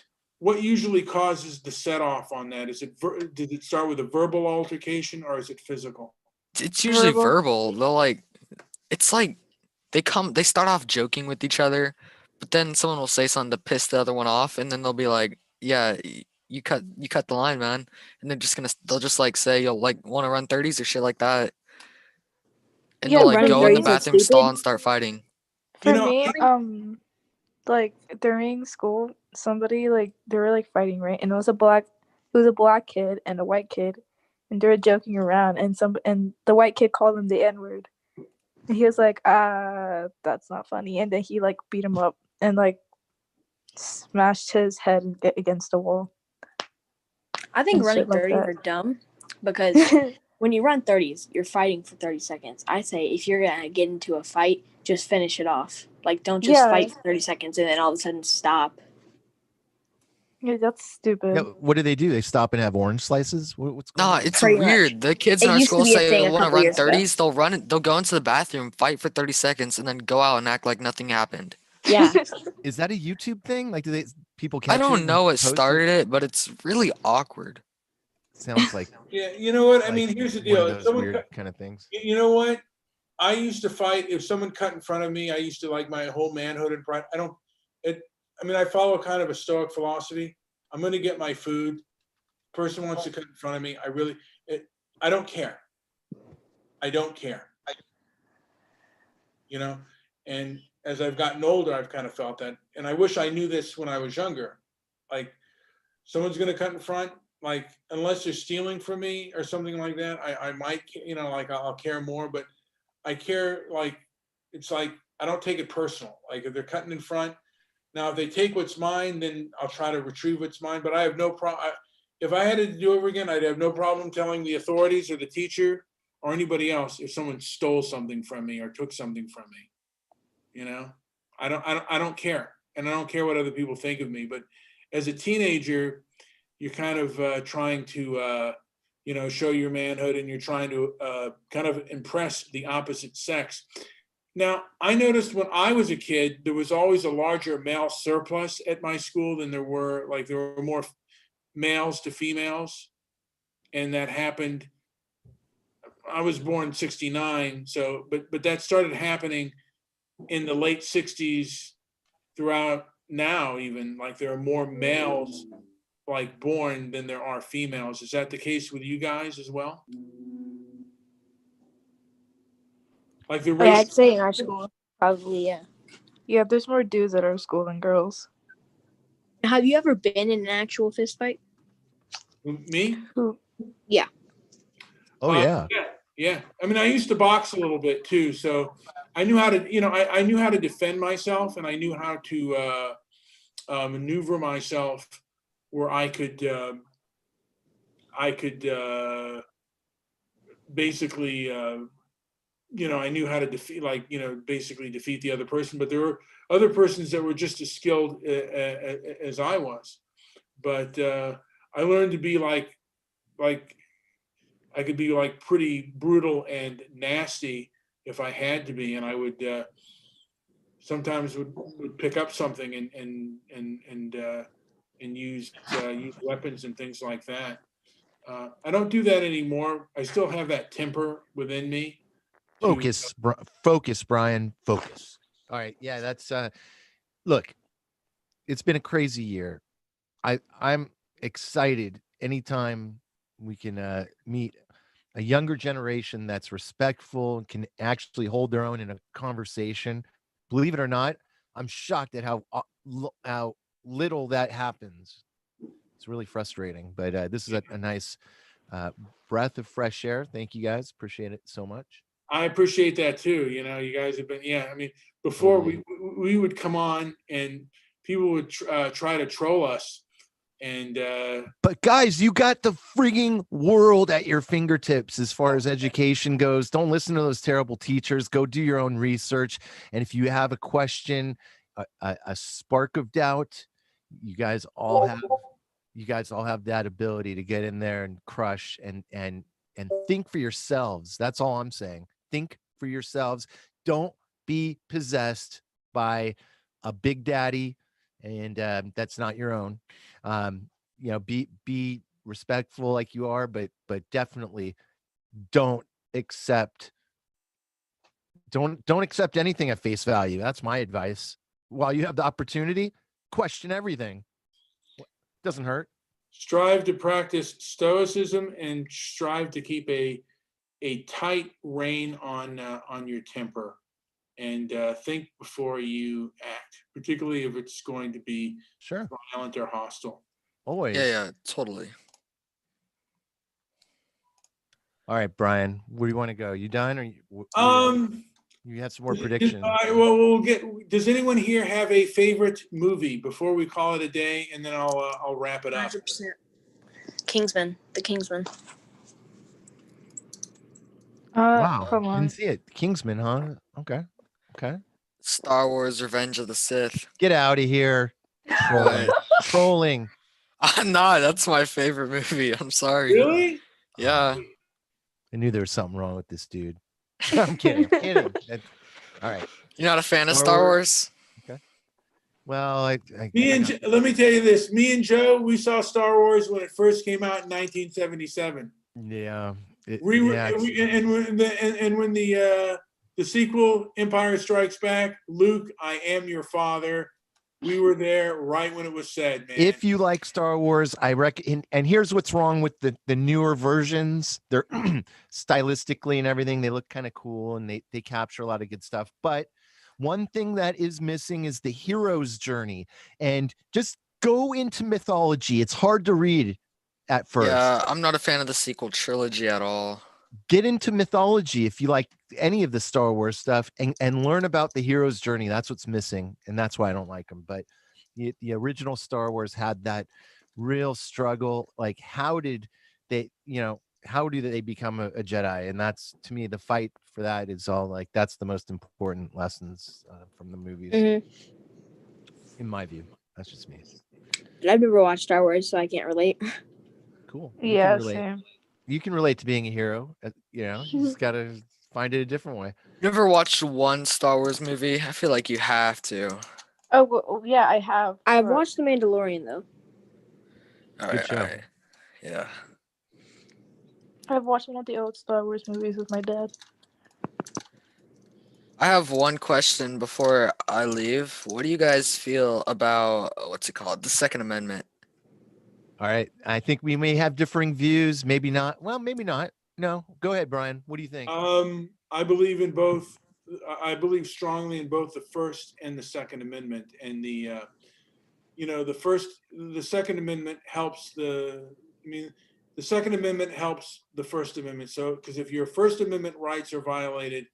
usually causes the set off on that? Did it start with a verbal altercation, or is it physical? It's usually Verbal. verbal. They'll like, it's like they start off joking with each other, but then someone will say something to piss the other one off, and then they'll be like, "Yeah, you cut the line, man," and they'll just like say you'll like want to run 30s or shit like that, and Yeah, they'll like running go in the 30s is bathroom stall stupid. and start fighting. For know, me, like during school, somebody like they were like fighting, right? And it was a black kid and a white kid, and they were joking around, and the white kid called him the N-word. And he was like, that's not funny. And then he like beat him up and like smashed his head against the wall. I think And running shit like 30s that. are dumb because when you run 30s, you're fighting for 30 seconds. I say if you're gonna get into a fight, just finish it off. Like, don't just Yeah. fight for 30 seconds and then all of a sudden stop. Yeah, that's stupid. Yeah, what do? They stop and have orange slices? What's going Nah, on? it's Pretty much. weird. The kids in It our used to school be a say thing they a want to couple run years ago. 30s. They'll go into the bathroom, fight for 30 seconds, and then go out and act like nothing happened. Yeah. Is that a YouTube thing? Like, do people I catch it? don't and know what post it? started it, but it's really awkward. Sounds like Yeah, you know what? I like mean, here's the one deal. of If those someone weird cut- kind of things. you know what? I used to fight if someone cut in front of me. I used to like my whole manhood and pride. I mean, I follow kind of a stoic philosophy. I'm going to get my food. Person wants to cut in front of me. I don't care. I don't care. You know, and as I've gotten older, I've kind of felt that. And I wish I knew this when I was younger. Like, someone's going to cut in front, like, unless they're stealing from me or something like that, I might, like, I'll care more. But I care, like, it's like, I don't take it personal. Like, if they're cutting in front, now if they take what's mine, then I'll try to retrieve what's mine. But I have no problem. If I had to do it over again, I'd have no problem telling the authorities or the teacher or anybody else if someone stole something from me or took something from me. You know, I don't care, and I don't care what other people think of me. But as a teenager, you're kind of trying to, show your manhood, and you're trying to kind of impress the opposite sex. Now, I noticed when I was a kid, there was always a larger male surplus at my school than there were more males to females. And that happened. I was born in 69. So, but that started happening in the late 60s throughout now, even like there are more males like born than there are females. Is that the case with you guys as well? Like the Yeah, race, I'd say in our school, probably, yeah. Yeah, there's more dudes at our school than girls. Have you ever been in an actual fist fight? me? Oh Yeah. yeah. Yeah. I mean, I used to box a little bit too, so I knew how to, I knew how to defend myself, and I knew how to maneuver myself where I could basically, I knew how to defeat, basically defeat the other person. But there were other persons that were just as skilled as I was. But I learned to be like I could be like pretty brutal and nasty if I had to be, and I would sometimes would pick up something and use weapons and things like that. I don't do that anymore. I still have that temper within me. Focus, Brian. Focus. All right. Yeah, that's look, it's been a crazy year. I'm excited anytime we can meet a younger generation that's respectful and can actually hold their own in a conversation. Believe it or not, I'm shocked at how little that happens. It's really frustrating, but this is a nice breath of fresh air. Thank you guys. Appreciate it so much. I appreciate that too. You guys have been, I mean, before we would come on and people would try to troll us. And but guys, you got the frigging world at your fingertips as far as education goes. Don't listen to those terrible teachers. Go do your own research. And if you have a question, a spark of doubt, you guys all have that ability to get in there and crush and think for yourselves. That's all I'm saying. Think for yourselves. Don't be possessed by a big daddy, and that's not your own. Be respectful like you are, but definitely don't accept anything at face value. That's my advice. While you have the opportunity, question everything. Doesn't hurt. Strive to practice stoicism and strive to keep a tight rein on your temper, and think before you act, particularly if it's going to be violent or hostile. Always. Yeah, totally. All right, Brian, where do you want to go? You done, or you have some more predictions? Does anyone here have a favorite movie before we call it a day, and then I'll wrap it up? 100%. Kingsman, The Kingsman. Wow, Come on. didn't see it. Kingsman, huh? Okay. Star Wars: Revenge of the Sith. Get out of here. Trolling. Nah, that's my favorite movie. I'm sorry. Really? Yeah. I knew there was something wrong with this dude. I'm kidding. I'm kidding. All right. You're not a fan of Star Star Wars? Wars? Well, Let me tell you this. Me and Joe, we saw Star Wars when it first came out in 1977. yeah. And when the sequel, Empire Strikes Back, Luke, I am your father. We were there right when it was said, man. If you like Star Wars, I reckon. And here's what's wrong with the newer versions. They're stylistically and everything. They look kind of cool and they capture a lot of good stuff. But one thing that is missing is the hero's journey. And just go into mythology. It's hard to read at first. Yeah, I'm not a fan of the sequel trilogy at all. Get into mythology if you like any of the Star Wars stuff and learn about the hero's journey. That's what's missing. And that's why I don't like them. But the original Star Wars had that real struggle. Like, how do they become a Jedi? And that's, to me, the fight for that is all like, that's the most important lessons from the movies. In my view. That's just me. I've never watched Star Wars, so I can't relate. Cool. Yeah, same. You can relate to being a hero. You just got to find it a different way. You ever watched one Star Wars movie? I feel like you have to. Oh, well, yeah, I have. I've but- watched The Mandalorian though. Alright, show. alright. Yeah. I've watched one of the old Star Wars movies with my dad. I have one question before I leave. What do you guys feel about the Second Amendment? All right. I think we may have differing views. Maybe not. Well, maybe not. No. Go ahead, Brian. What do you think? I believe in both. I believe strongly in both the First and the Second Amendment. And the Second Amendment helps the Second Amendment helps the First Amendment. So, because if your First Amendment rights are violated,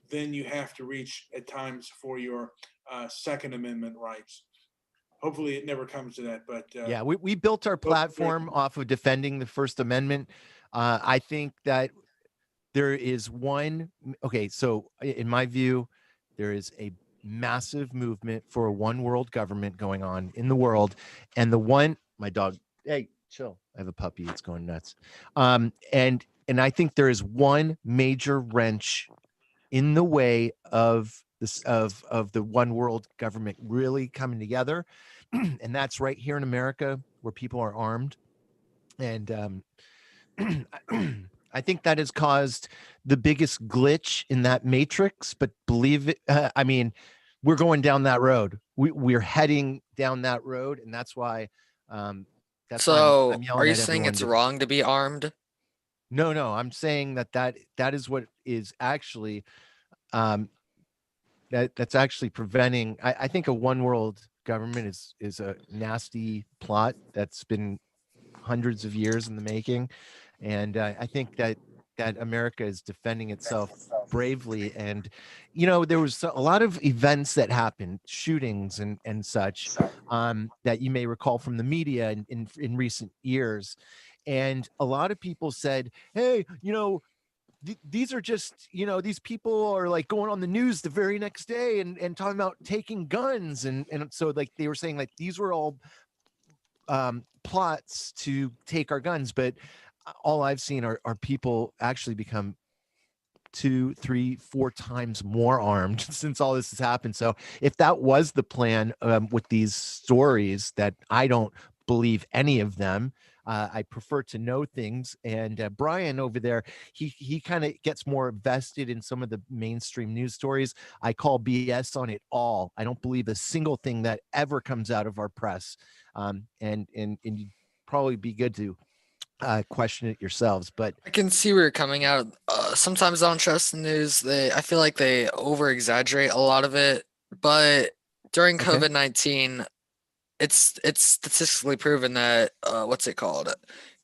then you have to reach at times for your Second Amendment rights. Hopefully it never comes to that, but yeah, we built our platform off of defending the First Amendment. I think that there is so in my view, there is a massive movement for a one world government going on in the world. And my dog, hey, chill. I have a puppy. It's going nuts. And I think there is one major wrench in the way of this, of the one world government really coming together. And that's right here in America, where people are armed. And I think that has caused the biggest glitch in that matrix. But believe it, we're going down that road. We're heading down that road, and that's why. I'm yelling are you at saying everyone it's to- wrong to be armed? No, I'm saying that is what is actually that's actually preventing. I think a one world government is a nasty plot that's been hundreds of years in the making, and I think that America is defending itself bravely. And there was a lot of events that happened, shootings and such, that you may recall from the media in recent years, and a lot of people said, hey, these are just, these people are like going on the news the very next day and talking about taking guns. And so like they were saying like these were all plots to take our guns. But all I've seen are people actually become 2, 3, 4 times more armed since all this has happened. So if that was the plan with these stories, that I don't believe any of them. I prefer to know things. And Brian over there, he kind of gets more vested in some of the mainstream news stories. I call BS on it all. I don't believe a single thing that ever comes out of our press. And you'd probably be good to question it yourselves. But I can see where you're coming out. Sometimes I don't trust the news. I feel like they over exaggerate a lot of it. But during Okay. COVID-19, it's statistically proven that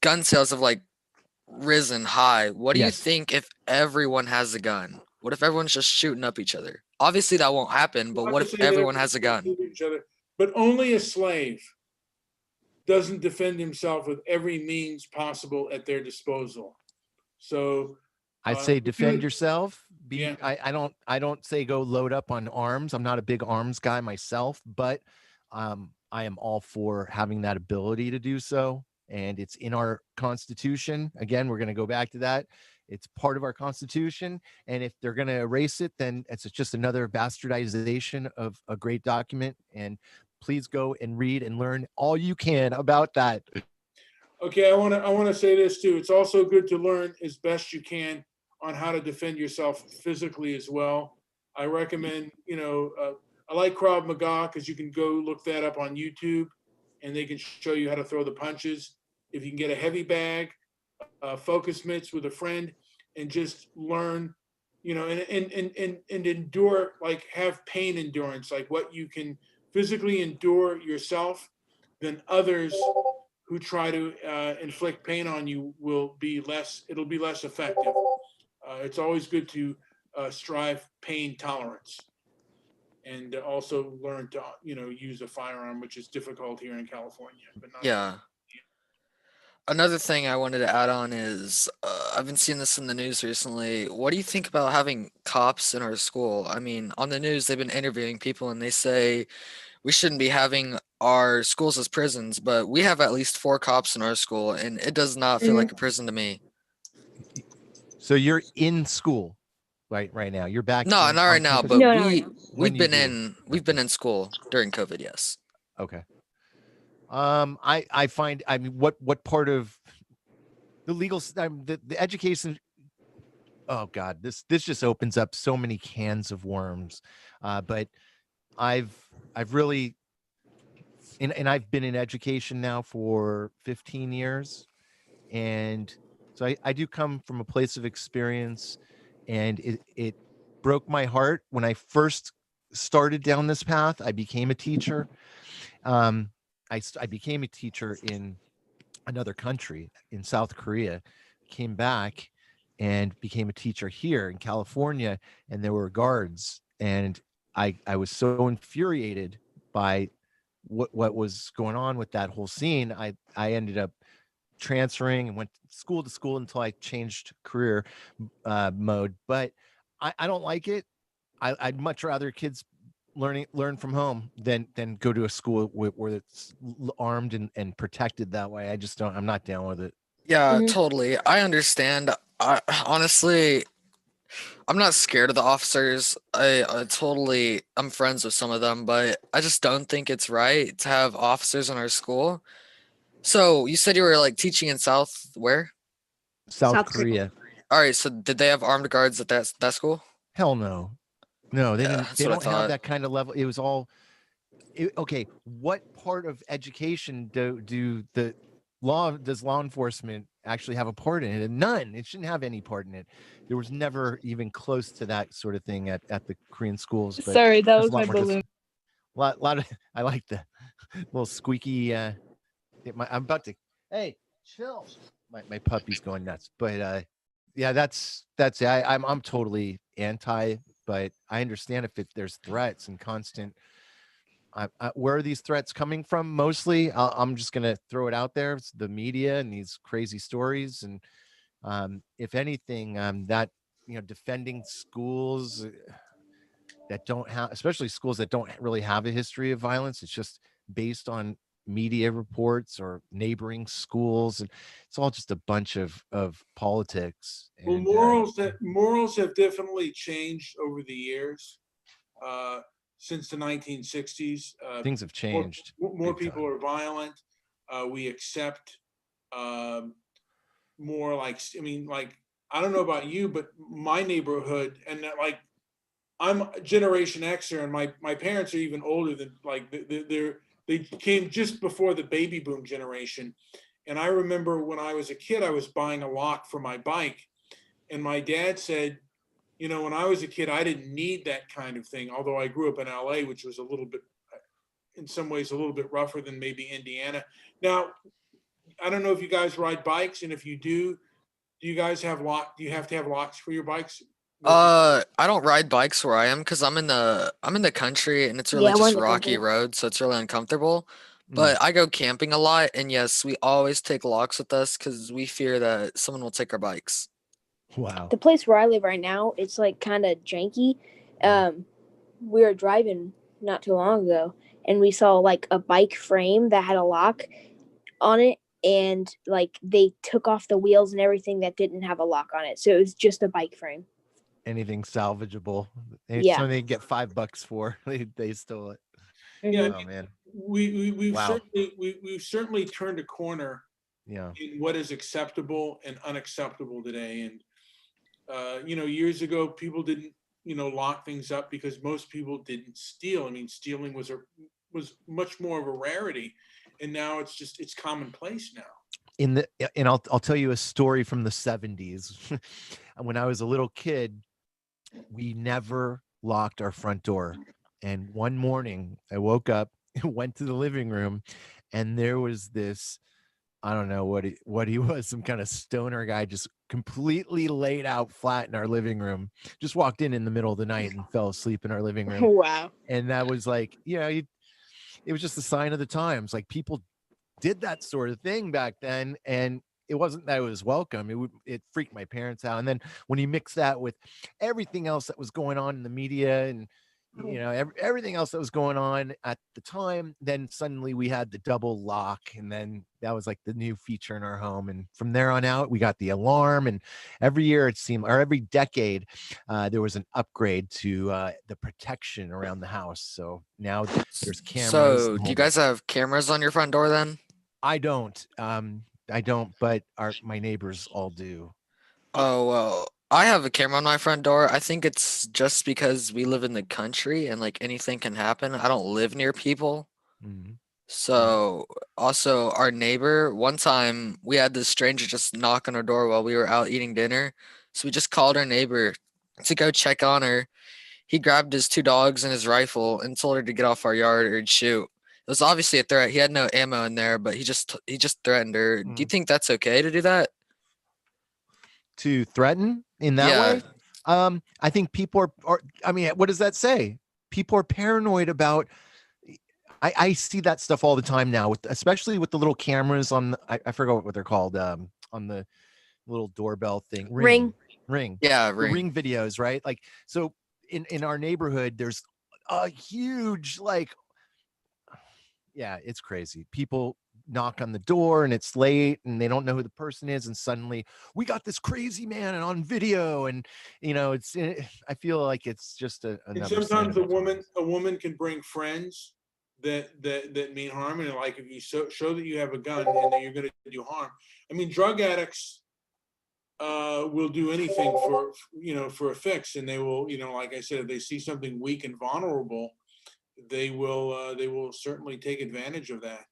gun sales have like risen high. What do you Yes. think if everyone has a gun? What if everyone's just shooting up each other? Obviously that won't happen, but what if everyone has a gun? Each other, but only a slave doesn't defend himself with every means possible at their disposal. So I'd say defend good. yourself. Yeah. I don't say go load up on arms. I'm not a big arms guy myself, but I am all for having that ability to do so. And it's in our Constitution. Again, we're going to go back to that. It's part of our Constitution. And if they're going to erase it, then it's just another bastardization of a great document. And please go and read and learn all you can about that. Okay, I want to say this too. It's also good to learn as best you can on how to defend yourself physically as well. I recommend, I like Krav Maga because you can go look that up on YouTube and they can show you how to throw the punches. If you can get a heavy bag, focus mitts with a friend and just learn, and endure, like have pain endurance, like what you can physically endure yourself, then others who try to inflict pain on you it'll be less effective. It's always good to strive pain tolerance and also learn to, use a firearm, which is difficult here in California, but not. Yeah. Another thing I wanted to add on is I've been seeing this in the news recently. What do you think about having cops in our school? I mean, on the news, they've been interviewing people and they say we shouldn't be having our schools as prisons, but we have at least 4 cops in our school and it does not feel like a prison to me. So you're in school right now. You're back. No, in- not on right now, campus? but No, no, we no. When we've you been do. we've been in school during COVID, yes. Okay. I find, I mean, what part of the legal, the education, oh God, this just opens up so many cans of worms. But I've really, and I've been in education now for 15 years. And so I do come from a place of experience, and it broke my heart when I first started down this path. I became a teacher. I became a teacher in another country, in South Korea, came back and became a teacher here in California, and there were guards, and I was so infuriated by what was going on with that whole scene. I ended up transferring and went school to school until I changed career mode, but I don't like it. I'd much rather kids learn from home than go to a school where it's armed and protected that way. I just don't. I'm not down with it. Yeah, Mhm. totally. I understand. I honestly, I'm not scared of the officers. I'm friends with some of them, but I just don't think it's right to have officers in our school. So you said you were like teaching in South where? South South Korea. Korea. All right, so did they have armed guards at that school? Hell no. No, they Yeah, didn't. that's They what I don't have thought. that kind of level. It was all okay. What part of education does law enforcement actually have a part in it? And none. It shouldn't have any part in it. There was never even close to that sort of thing at the Korean schools. But Sorry, that there's was a lot my more balloon. lot of I like the little squeaky I'm about to, hey, chill. My puppy's going nuts. But yeah, that's it. I'm totally anti, but I understand if there's threats and constant. Where are these threats coming from? Mostly, I'm just gonna throw it out there. It's the media and these crazy stories, and if anything, that defending schools that don't have, especially schools that don't really have a history of violence. It's just based on media reports or neighboring schools, and it's all just a bunch of politics. Well, And morals have definitely changed over the years, since the 1960s. things have changed. More big people time. are violent. We accept more like, I don't know about you, but my neighborhood, and like, I'm Generation Xer, and my parents are even older than, like, they came just before the baby boom generation. And I remember when I was a kid, I was buying a lock for my bike, and my dad said, when I was a kid, I didn't need that kind of thing. Although I grew up in LA, which was a little bit, in some ways, a little bit rougher than maybe Indiana. Now, I don't know if you guys ride bikes, and if you do you guys have do you have to have locks for your bikes? I don't ride bikes where I am because I'm in the country and it's really Yeah, we're in just the rocky country. road, so it's really uncomfortable. Mm. But I go camping a lot, and yes, we always take locks with us because we fear that someone will take our bikes. Wow. The place where I live right now, it's like kind of janky. We were driving not too long ago, and we saw like a bike frame that had a lock on it, and like they took off the wheels and everything that didn't have a lock on it, so it was just a bike frame. Anything salvageable. Yeah. Something they get $5 for. They stole it. Yeah, Oh man. we've Wow. we've certainly turned a corner Yeah. in what is acceptable and unacceptable today. And years ago, people didn't lock things up because most people didn't steal. I mean, stealing was much more of a rarity, and now it's commonplace now. And I'll tell you a story from the 70s. When I was a little kid, we never locked our front door. And one morning I woke up, went to the living room, and there was this, I don't know what he was, some kind of stoner guy, just completely laid out flat in our living room, just walked in the middle of the night and fell asleep in our living room. Wow. And that was like, it was just a sign of the times. Like, people did that sort of thing back then, and it wasn't that it was welcome. It freaked my parents out. And then when you mix that with everything else that was going on in the media and everything else that was going on at the time, then suddenly we had the double lock, and then that was like the new feature in our home. And from there on out, we got the alarm, and every year it seemed, or every decade, there was an upgrade to the protection around the house. So now there's cameras. So and do you all guys have cameras on your front door then? I don't, but my neighbors all do. Oh, well, I have a camera on my front door. I think it's just because we live in the country and like anything can happen. I don't live near people. Mhm. So also our neighbor, one time we had this stranger just knock on our door while we were out eating dinner. So we just called our neighbor to go check on her. He grabbed his 2 dogs and his rifle and told her to get off our yard or he'd shoot. It was obviously a threat. He had no ammo in there, but he just threatened her. Do you think that's okay to do that? To threaten in that Yeah. way? I think people are, I mean, what does that say? People are paranoid about, I see that stuff all the time now, especially with the little cameras on, I forgot what they're called, on the little doorbell thing. Ring. Yeah, The Ring videos, right? Like, so in our neighborhood, there's a huge, like, yeah, it's crazy. People knock on the door and it's late and they don't know who the person is, and suddenly we got this crazy man and on video, and I feel like it's just And another sign sometimes of the times. a woman can bring friends that mean harm, and like if you show that you have a gun and that you're going to do harm. I mean, drug addicts will do anything for a fix, and they will, like I said, if they see something weak and vulnerable, they will certainly take advantage of that.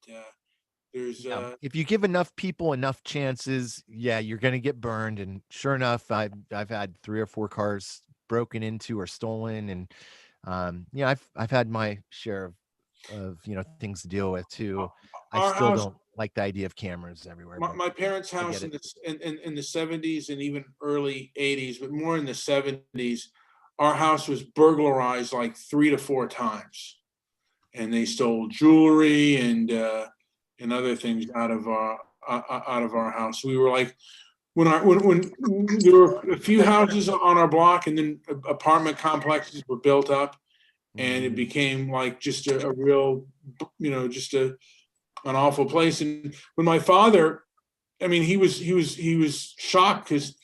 If you give enough people enough chances, yeah, you're going to get burned. And sure enough, I've had 3 or 4 cars broken into or stolen, and I've had my share of things to deal with too. I Our still house- don't like the idea of cameras everywhere. My parents' I house get in the 70s and even early 80s, but more in the 70s, our house was burglarized like 3 to 4 times, and they stole jewelry and other things out of our house. We were like, when there were a few houses on our block, and then apartment complexes were built up, and it became like just a real, just an awful place. And when my father, I mean, he was shocked because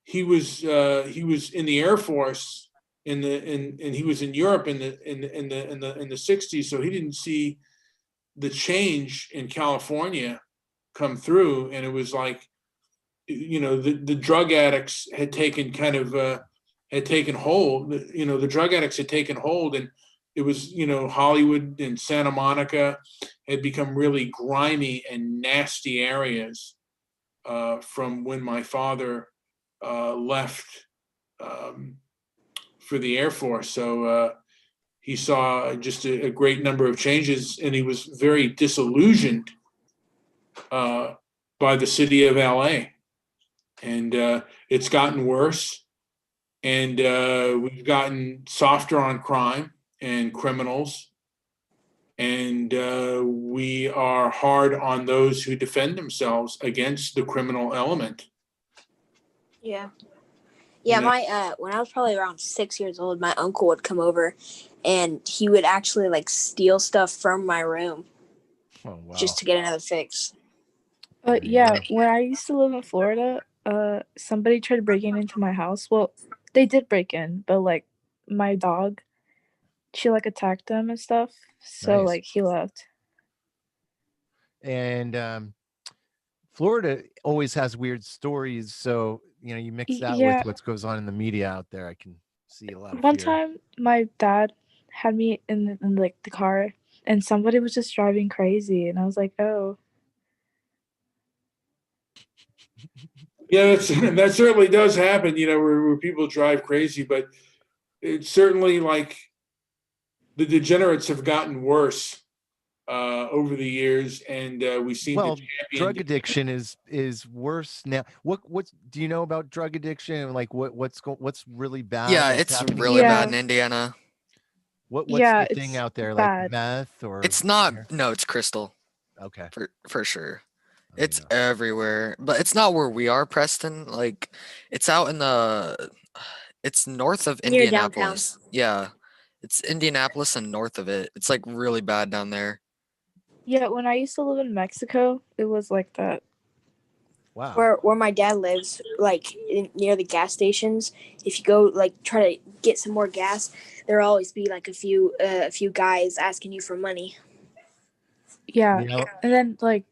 he was in the Air Force and he was in Europe in the 60s, so he didn't see the change in California come through, and it was like, the drug addicts had taken hold. The drug addicts had taken hold, and it was, Hollywood and Santa Monica had become really grimy and nasty areas from when my father left for the Air Force. So he saw just a great number of changes, and he was very disillusioned by the city of LA. And it's gotten worse, and we've gotten softer on crime and criminals, and we are hard on those who defend themselves against the criminal element. Yeah. Yeah, know? my when I was probably around 6 years old, my uncle would come over, and he would actually like steal stuff from my room Oh wow. just to get another fix. But There you yeah, go. when I used to live in Florida, somebody tried breaking into my house. Well, they did break in, but like my dog, she like attacked them and stuff. So Nice. like he left. And Florida always has weird stories, so you know you mix that Yeah. with what goes on in the media out there. I can see a lot of One fear. time, my dad had me in like the car, and somebody was just driving crazy, and I was like, oh. Yeah, that certainly does happen, you know, where people drive crazy, but it's certainly like the degenerates have gotten worse over the years, and we seem Well, to champion. drug addiction is worse now. What do you know about drug addiction? Like what's really bad? Yeah, that's it's happening really now? bad in Indiana. What's Yeah, the thing it's out there? bad. Like meth or It's not. No, it's crystal okay. for sure. I don't It's know. everywhere, but it's not where we are, Preston. Like, it's out in the. It's north of Near downtown. Indianapolis. Yeah, it's Indianapolis and north of it. It's like really bad down there. Yeah, when I used to live in Mexico, it was like that. Wow. Where my dad lives, like near the gas stations, if you go like try to get some more gas, there'll always be like a few guys asking you for money. Yeah, You know, and then like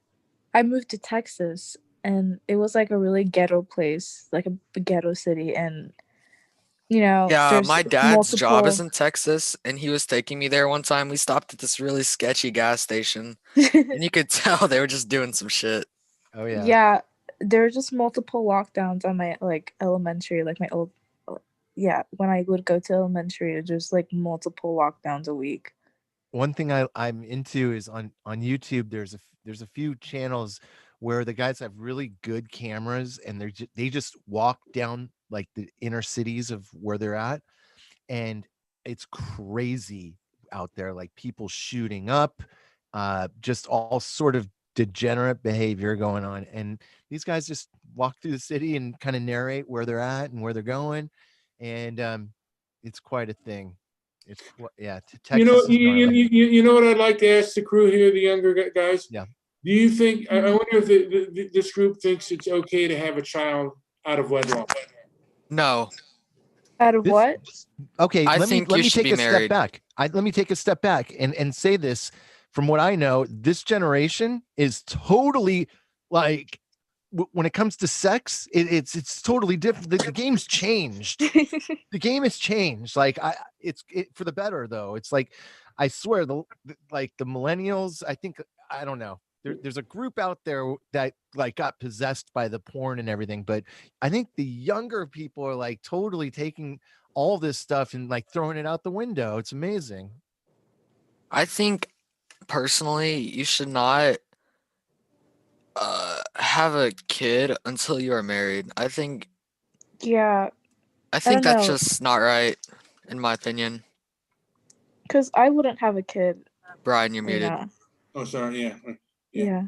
I moved to Texas, and it was like a really ghetto place, like a ghetto city, and you know, Yeah, there's my dad's job is multiple. in Texas, and he was taking me there one time. We stopped at this really sketchy gas station, and you could tell they were just doing some shit. oh yeah. Yeah, there were just multiple lockdowns on my like elementary, like my old. Yeah, when I would go to elementary, there's like multiple lockdowns a week. One thing I'm into is on YouTube. There's a few channels where the guys have really good cameras and they just walk down like the inner cities of where they're at, and it's crazy out there. Like people shooting up, just all sort of degenerate behavior going on, and these guys just walk through the city and kind of narrate where they're at and where they're going, and it's quite a thing. It's yeah. You know, Texas is gnarly. you know what I'd like to ask the crew here, the younger guys? Yeah. Do you think, I wonder if this group thinks it's okay to have a child out of wedlock? No, Out of This- what? Okay, I let me think you should take be a step married. back. Let me take a step back and say this. From what I know, this generation is totally like when it comes to sex, it's totally different. The game's changed. The game has changed. Like it's for the better though. It's like I swear like the millennials. I think I don't know. There's a group out there that like got possessed by the porn and everything, but I think the younger people are like totally taking all this stuff and like throwing it out the window. It's amazing. I think personally you should not have a kid until you are married. Yeah, I think don't that's know. just not right, in my opinion. because I wouldn't have a kid. Brian, you're You muted. know. Oh, sorry, yeah. Yeah.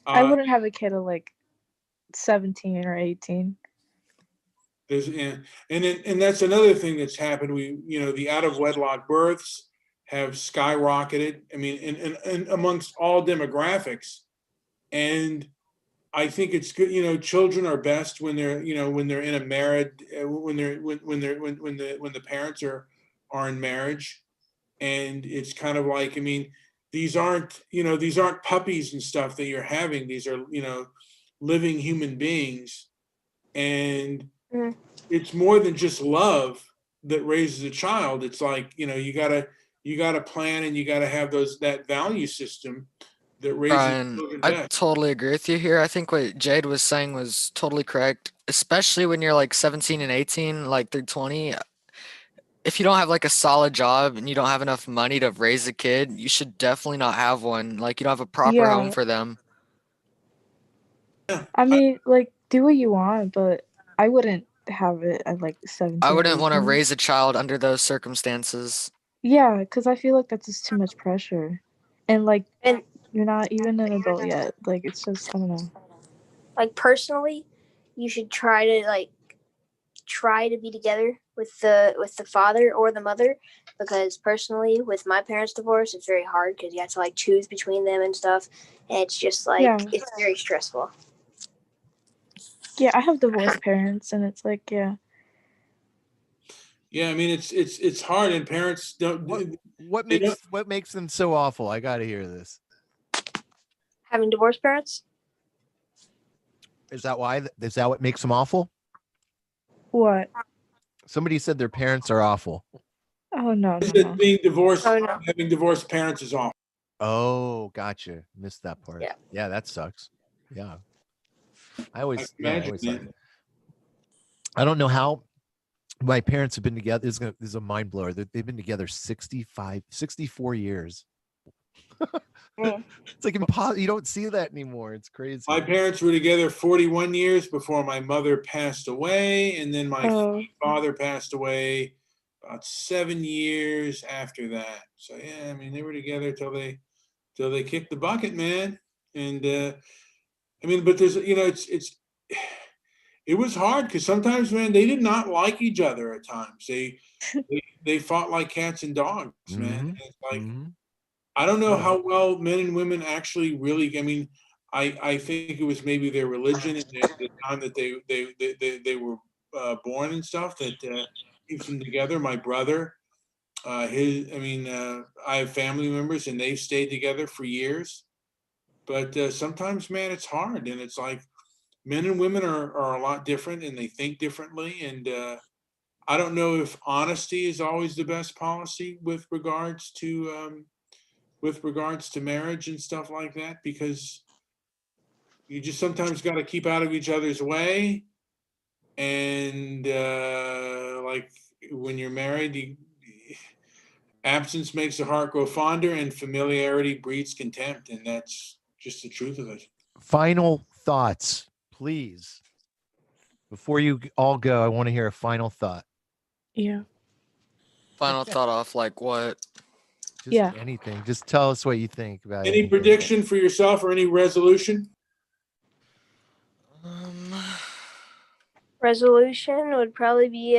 I Uh, wouldn't have a kid at like 17 or 18. and that's another thing that's happened. The out of wedlock births have skyrocketed. I mean, and amongst all demographics, and I think it's good. Children are best when they're in a married when the parents are in marriage, and it's kind of like, I mean, these aren't puppies and stuff that you're having. These are living human beings, and Mhm. it's more than just love that raises a child. It's like you gotta plan, and you gotta have that value system that raises Brian, children I best. totally agree with you here. I think what Jade was saying was totally correct, especially when you're like 17 and 18, like through 20. If you don't have like a solid job and you don't have enough money to raise a kid, you should definitely not have one. Like you don't have a proper home Yeah. for them. I mean, like, do what you want, but I wouldn't have it at like 17. I or wouldn't want to 18. raise a child under those circumstances. Yeah, because I feel like that's just too much pressure. And like, And you're not even an adult yet. Like, it's just, I don't know. like personally, you should try try to be together with the father or the mother, because personally, with my parents' divorce, it's very hard because you have to like choose between them and stuff, and it's just like Yeah. it's very stressful. Yeah, I have divorced parents, and it's like, yeah. Yeah, I mean, it's hard, and parents don't. What They don't- what makes them so awful? I got to hear this. Having divorced parents, Is that why? Is that what makes them awful? What? Somebody said their parents are awful. Oh no, It's no, just no. being divorced, Oh, no. having divorced parents is awful. Oh, gotcha. Missed that part. Yeah. Yeah, that sucks. Yeah. I I always, can yeah, I imagine always that. thought- I don't know how my parents have been together. This is a mind blower. They've been together 64 years. Mm. It's like impossible. You don't see that anymore. It's crazy. My parents were together 41 years before my mother passed away, and then my Oh, father passed away about 7 years after that. So yeah, I mean, they were together till they kicked the bucket, man. And I mean, but there's, it was hard because sometimes, man, they did not like each other at times. They fought like cats and dogs, man. Mhm. And it's like, Mhm. I don't know Yeah. how well men and women actually really. I mean, I think it was maybe their religion and the time that they were born and stuff that keeps them together. My brother, I have family members and they've stayed together for years. But sometimes, man, it's hard, and it's like men and women are a lot different, and they think differently. And I don't know if honesty is always the best policy with regards to marriage and stuff like that, because you just sometimes got to keep out of each other's way. And like when you're married, absence makes the heart grow fonder, and familiarity breeds contempt. And that's just the truth of it. Final thoughts, please. Before you all go, I want to hear a final thought. yeah. Final thought off like what? Just Yeah. anything. Just tell us what you think about Any anything. prediction for yourself or any resolution? Resolution would probably be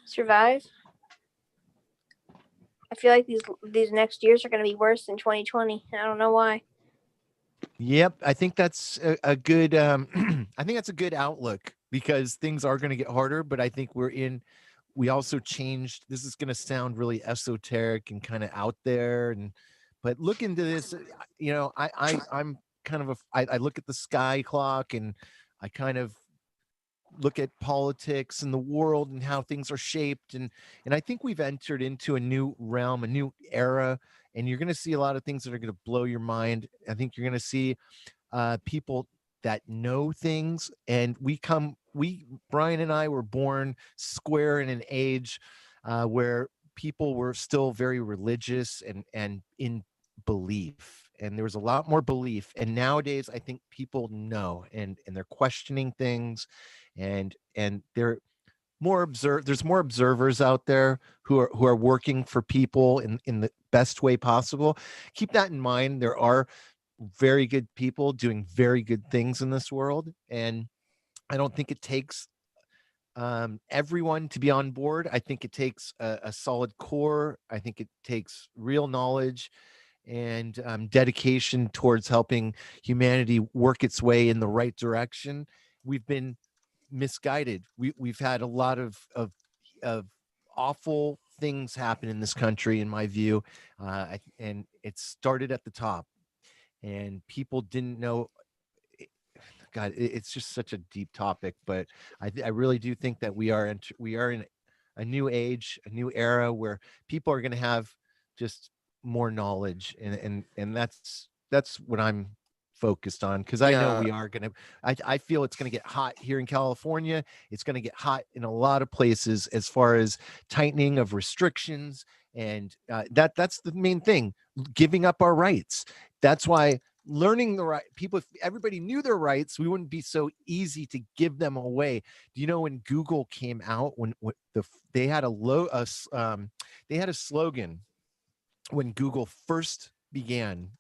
survive. I feel like these next years are going to be worse than 2020. I don't know why. Yep, I think that's a good I think that's a good outlook, because things are going to get harder, but I think we also changed. This is going to sound really esoteric and kind of out there, but look into this, I'm kind of I look at the sky clock, and I kind of look at politics and the world and how things are shaped, and I think we've entered into a new realm, a new era, and you're going to see a lot of things that are going to blow your mind. I think you're going to see people that know things, and Brian and I were born square in an age where people were still very religious and in belief, and there was a lot more belief. And nowadays I think people know, and they're questioning things, and they're there's more observers out there who are working for people in the best way possible. Keep that in mind. There are very good people doing very good things in this world, and I don't think it takes everyone to be on board. I think it takes a solid core. I think it takes real knowledge and dedication towards helping humanity work its way in the right direction. We've been misguided. We've had a lot of awful things happen in this country, in my view, and it started at the top, and people didn't know. God, it's just such a deep topic, but I really do think that we are in a new age, a new era where people are going to have just more knowledge, and that's what I'm focused on, because I know Yeah. we are going to. I feel it's going to get hot here in California. It's going to get hot in a lot of places as far as tightening of restrictions, and that's the main thing, giving up our rights. That's why learning the right people, if everybody knew their rights, we wouldn't be so easy to give them away. Do you know when Google came out, when they had they had a slogan when Google first began,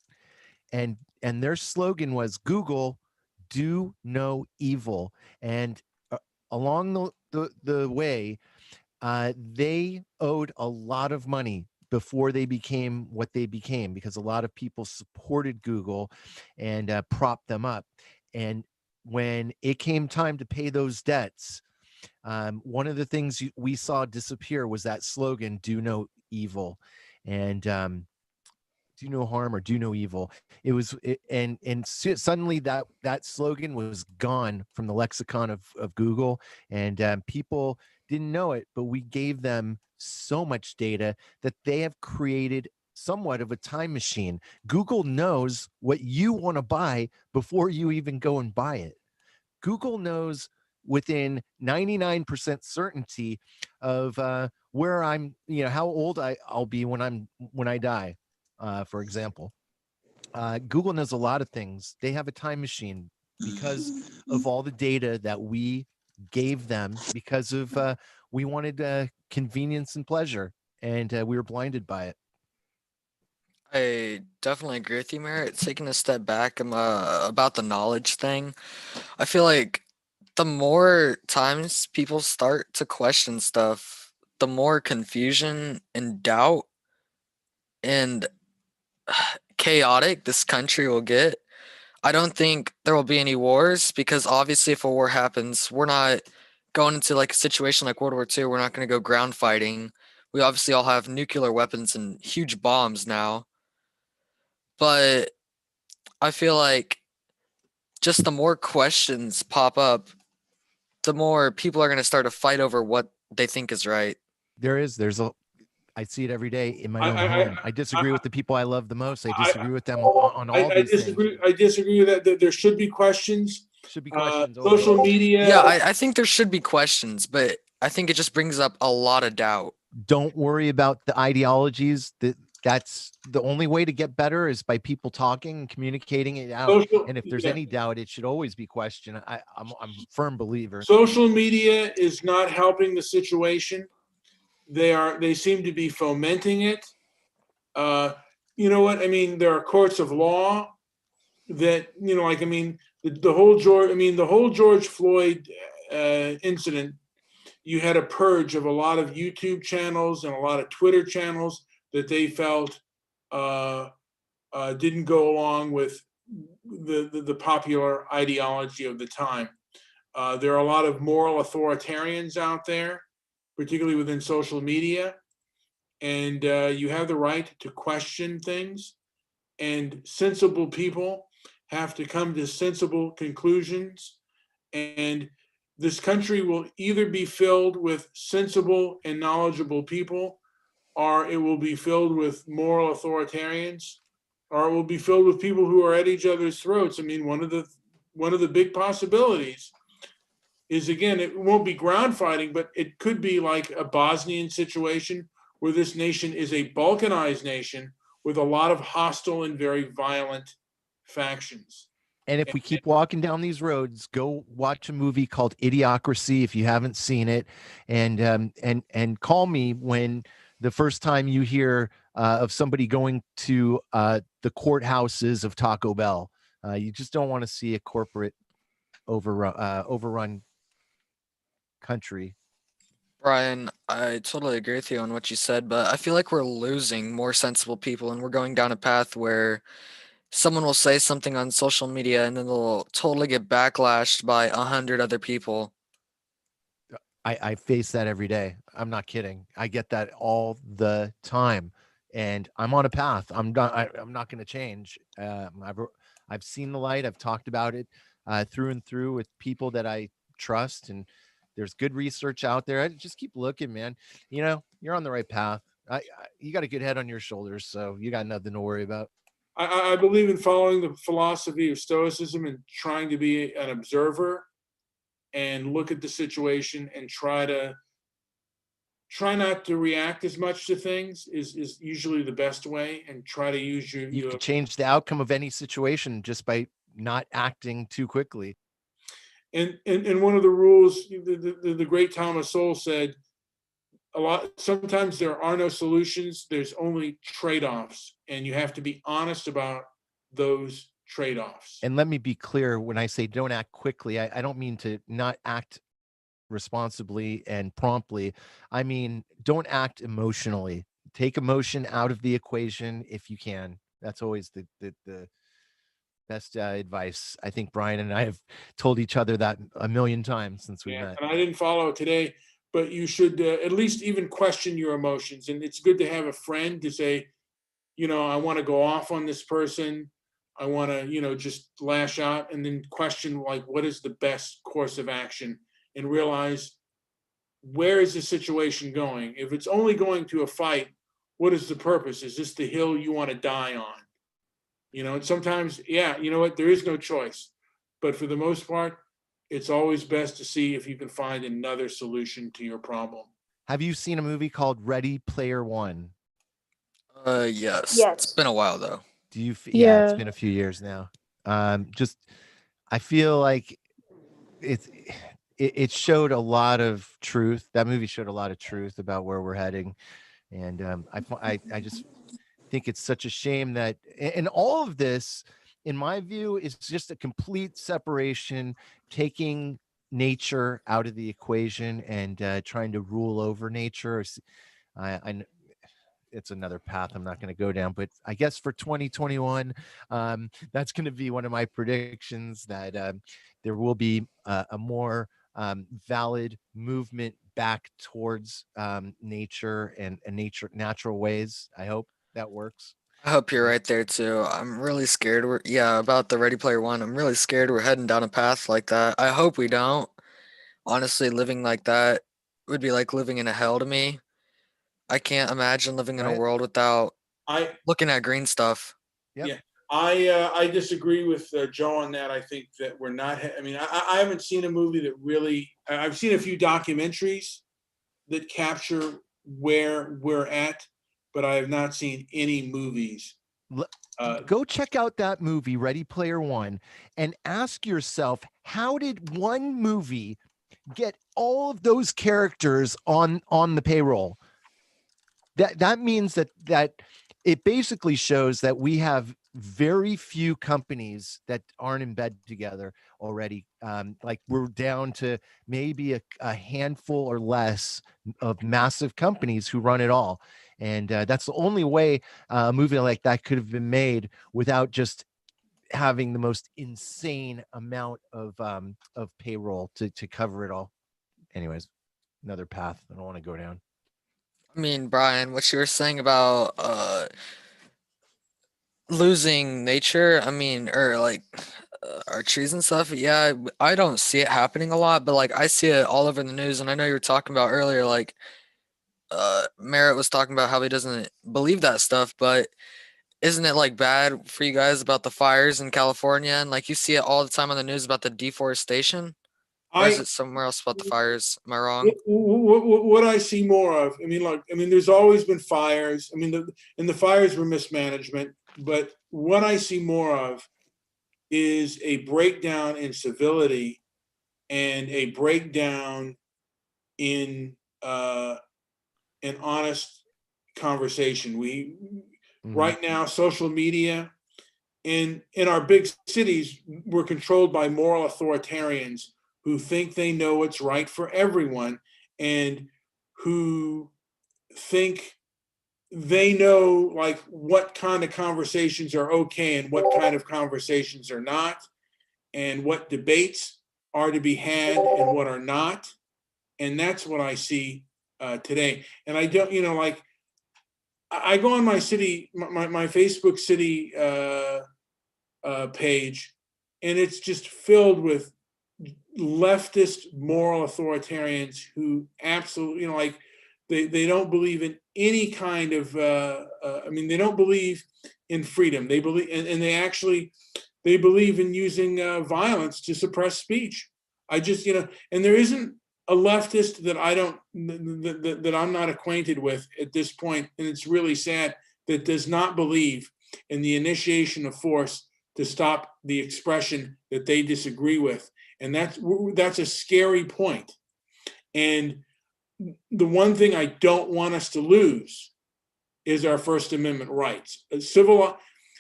and their slogan was, Google, do no evil. And along the way, they owed a lot of money before they became what they became, because a lot of people supported Google and propped them up. And when it came time to pay those debts, one of the things we saw disappear was that slogan, do no evil. And do no harm or do no evil. It was suddenly that slogan was gone from the lexicon of Google, and people didn't know it, but we gave them so much data that they have created somewhat of a time machine. Google knows what you want to buy before you even go and buy it. Google knows within 99% certainty of where I'm, how old I'll be when I die. For example, Google knows a lot of things. They have a time machine because of all the data that we gave them, because of we wanted convenience and pleasure, and we were blinded by it. I definitely agree with you, Merritt. Taking a step back, about the knowledge thing. I feel like the more times people start to question stuff, the more confusion and doubt and chaotic this country will get. I don't think there will be any wars, because obviously if a war happens, we're not going into like a situation like World War II. We're not going to go ground fighting. We obviously all have nuclear weapons and huge bombs now. But I feel like just the more questions pop up, the more people are going to start to fight over what they think is right. I see it every day in my I- own I- home. I disagree with the people I love the most. I I- disagree with them on all I these things. disagree. I disagree with that there should be questions. Should be questions. always. Social media. Yeah, I think there should be questions, but I think it just brings up a lot of doubt. Don't worry about the ideologies. That's the only way to get better, is by people talking and communicating it out. And if there's any doubt, it should always be questioned. I'm a firm believer. Social media is not helping the situation. They seem to be fomenting it. You know what? I mean, there are courts of law that, the whole George Floyd incident. You had a purge of a lot of YouTube channels and a lot of Twitter channels that they felt didn't go along with the popular ideology of the time. There are a lot of moral authoritarians out there, particularly within social media, and you have the right to question things, and sensible people have to come to sensible conclusions, and this country will either be filled with sensible and knowledgeable people, or it will be filled with moral authoritarians, or it will be filled with people who are at each other's throats. I mean, one of the big possibilities is, again, it won't be ground fighting, but it could be like a Bosnian situation where this nation is a balkanized nation with a lot of hostile and very violent factions. And if we keep walking down these roads, go watch a movie called Idiocracy if you haven't seen it, and call me when the first time you hear of somebody going to the courthouses of Taco Bell. You just don't want to see a corporate overrun country. Brian, I totally agree with you on what you said, but I feel like we're losing more sensible people, and we're going down a path where someone will say something on social media and then they'll totally get backlashed by 100 other people. I face that every day. I'm not kidding. I get that all the time, and I'm on a path. I'm not going to change. I've seen the light. I've talked about it through and through with people that I trust, and there's good research out there. I just keep looking, man. You're on the right path. You got a good head on your shoulders, so you got nothing to worry about. I believe in following the philosophy of Stoicism and trying to be an observer and look at the situation and try not to react as much to things is usually the best way, and try to use You can change the outcome of any situation just by not acting too quickly. And one of the rules, the great Thomas Sowell said, sometimes there are no solutions, there's only trade-offs, and you have to be honest about those trade-offs. And let me be clear, when I say don't act quickly, I don't mean to not act responsibly and promptly. I mean, don't act emotionally. Take emotion out of the equation if you can. That's always the best advice. I think Brian and I have told each other that a million times since we Yeah, met. and I didn't follow it today, but you should at least even question your emotions. And it's good to have a friend to say, I want to go off on this person. I want to, just lash out, and then question, like, what is the best course of action, and realize, where is the situation going? If it's only going to a fight, what is the purpose? Is this the hill you want to die on? And sometimes, yeah, you know what? There is no choice. But for the most part, it's always best to see if you can find another solution to your problem. Have you seen a movie called Ready Player One? Yes. Yes. It's been a while though. Do you? It's Yeah. been a few years now. I feel like it showed a lot of truth. That movie showed a lot of truth about where we're heading, and I just think it's such a shame that, and all of this, in my view, is just a complete separation, taking nature out of the equation and trying to rule over nature. It's another path I'm not going to go down, but I guess for 2021, that's going to be one of my predictions, that there will be a more valid movement back towards nature and natural ways. I hope that works. I hope you're right there too. I'm really scared. About the Ready Player One. I'm really scared we're heading down a path like that. I hope we don't. Honestly, living like that would be like living in a hell to me. I can't imagine living in a Right. world without I looking at green stuff. Yep. Yeah, I disagree with Joe on that. I think that we're not. I mean, I haven't seen a movie that really. I've seen a few documentaries that capture where we're at, but I have not seen any movies. Go check out that movie, Ready Player One, and ask yourself, how did one movie get all of those characters on the payroll? That means that it basically shows that we have very few companies that aren't in bed together already. Like, we're down to maybe a handful or less of massive companies who run it all. And that's the only way a movie like that could have been made without just having the most insane amount of payroll to cover it all. Anyways, another path I don't want to go down. I mean, Brian, what you were saying about losing nature, I mean, or like our trees and stuff. Yeah, I don't see it happening a lot, but like I see it all over the news. And I know you were talking about earlier, like Merritt was talking about how he doesn't believe that stuff, but isn't it like bad for you guys about the fires in California? And like you see it all the time on the news about the deforestation? Or is it somewhere else about the fires? Am I wrong? What I see more of, there's always been fires. And the fires were mismanagement. But what I see more of is a breakdown in civility and a breakdown in an honest conversation. Right now, social media in our big cities, we're controlled by moral authoritarians who think they know what's right for everyone, and who think they know like what kind of conversations are okay and what kind of conversations are not, and what debates are to be had and what are not. And that's what I see today. And I don't, I go on my city, my Facebook city page, and it's just filled with leftist moral authoritarians who absolutely, they don't believe in any kind of, they don't believe in freedom. They believe, and they believe in using violence to suppress speech. And there isn't a leftist that that I'm not acquainted with at this point, and it's really sad, that does not believe in the initiation of force to stop the expression that they disagree with. And that's a scary point. And the one thing I don't want us to lose is our First Amendment rights.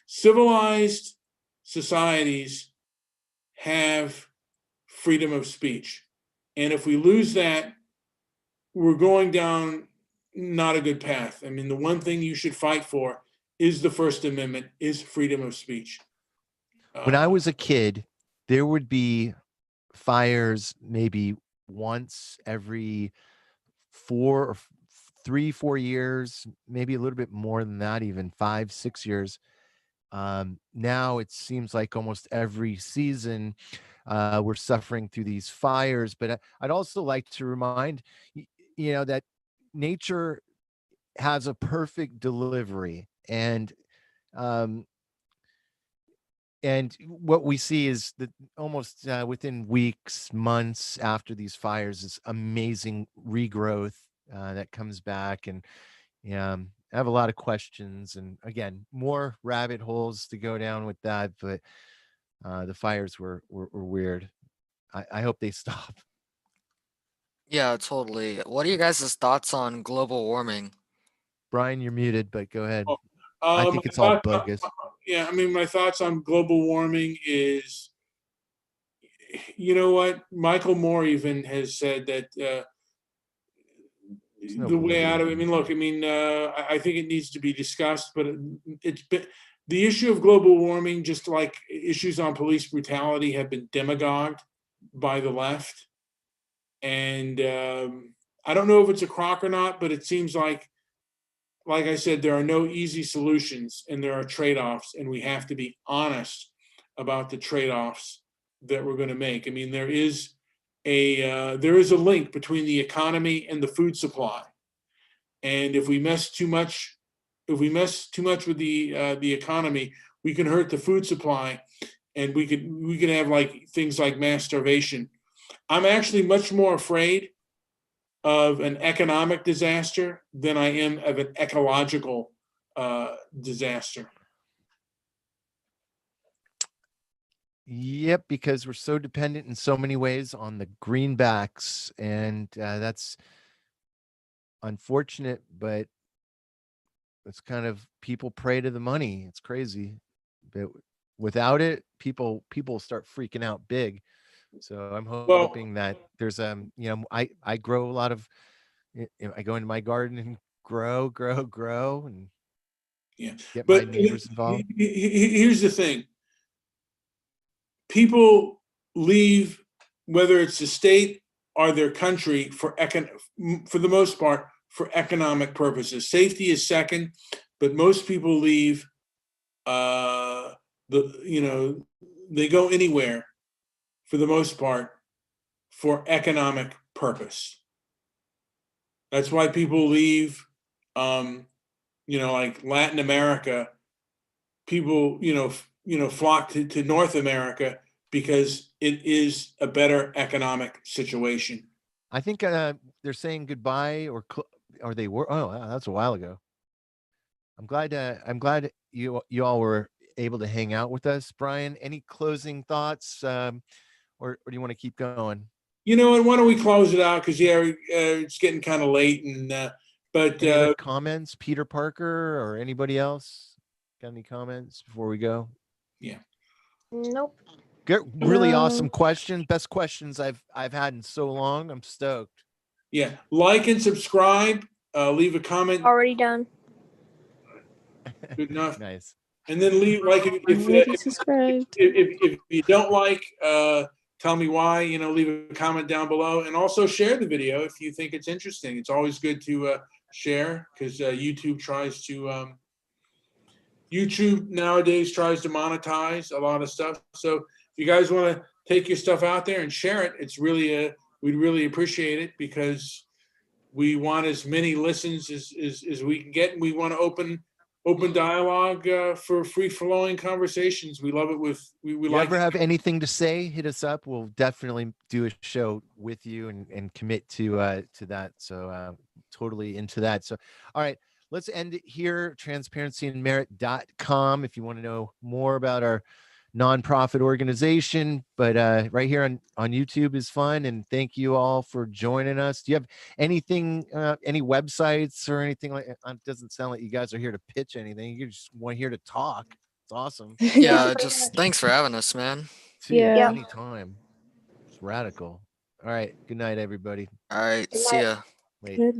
Civilized societies have freedom of speech. And if we lose that, we're going down not a good path. I mean, the one thing you should fight for is the First Amendment, is freedom of speech. When I was a kid, there would be fires maybe once every 4 years, maybe a little bit more than that, even 5, 6 years. Now it seems like almost every season we're suffering through these fires. But I'd also like to remind that nature has a perfect delivery, and what we see is that almost within weeks, months after these fires, this amazing regrowth that comes back. And I have a lot of questions, and again, more rabbit holes to go down with that. But the fires were weird. I hope they stop. Yeah, totally. What are you guys' thoughts on global warming? Brian, you're muted, but go ahead. Oh, I think my it's all thoughts- bogus. Yeah, I mean, my thoughts on global warming is, you know what? Michael Moore even has said that no the way out of it. I global mean, look, I mean, I think it needs to be discussed, but it's been the issue of global warming, just like issues on police brutality, have been demagogued by the left. And I don't know if it's a crock or not, but it seems like I said, there are no easy solutions, and there are trade-offs, and we have to be honest about the trade-offs that we're going to make. I mean, there is a link between the economy and the food supply, and if we mess too much with the economy, we can hurt the food supply, and we could have like things like mass starvation. I'm actually much more afraid of an economic disaster than I am of an ecological disaster. Yep, because we're so dependent in so many ways on the greenbacks, and that's unfortunate, but it's kind of, people pray to the money. It's crazy, but without it, people start freaking out big. So I'm hoping that there's I grow a lot of, I go into my garden and grow and get my neighbors involved. Here's the thing. People leave, whether it's the state or their country, for the most part, for economic purposes. Safety is second, but most people leave. They go anywhere, for the most part, for economic purpose. That's why people leave, like Latin America. People, flock to North America because it is a better economic situation. I think they're saying goodbye, or they were. Oh, wow, that's a while ago. I'm glad you all were able to hang out with us. Brian, any closing thoughts, or do you want to keep going? And why don't we close it out? Because it's getting kind of late, and but any other comments, Peter Parker or anybody else? Got any comments before we go? Yeah. Nope. Really awesome question. Best questions I've had in so long. I'm stoked. Yeah, like and subscribe. Leave a comment. Already done. Good enough. Nice. And then leave, like, if you don't like, tell me why. Leave a comment down below, and also share the video if you think it's interesting. It's always good to share, because YouTube nowadays tries to monetize a lot of stuff. So if you guys want to take your stuff out there and share it, it's really we'd really appreciate it, because we want as many listens as we can get, and we want to open dialogue for free-flowing conversations. We love it. We like. Ever have anything to say, hit us up. We'll definitely do a show with you and commit to that. So totally into that. So all right, let's end it here. transparencyandmerit.com if you want to know more about our nonprofit organization. But right here on YouTube is fun. And thank you all for joining us. Do you have anything, any websites or anything like? It doesn't sound like you guys are here to pitch anything. You're just here to talk. It's awesome. Yeah, just thanks for having us, man. See ya Yeah. anytime. It's radical. All right. Good night, everybody. All right, Good see night. ya. Wait. Good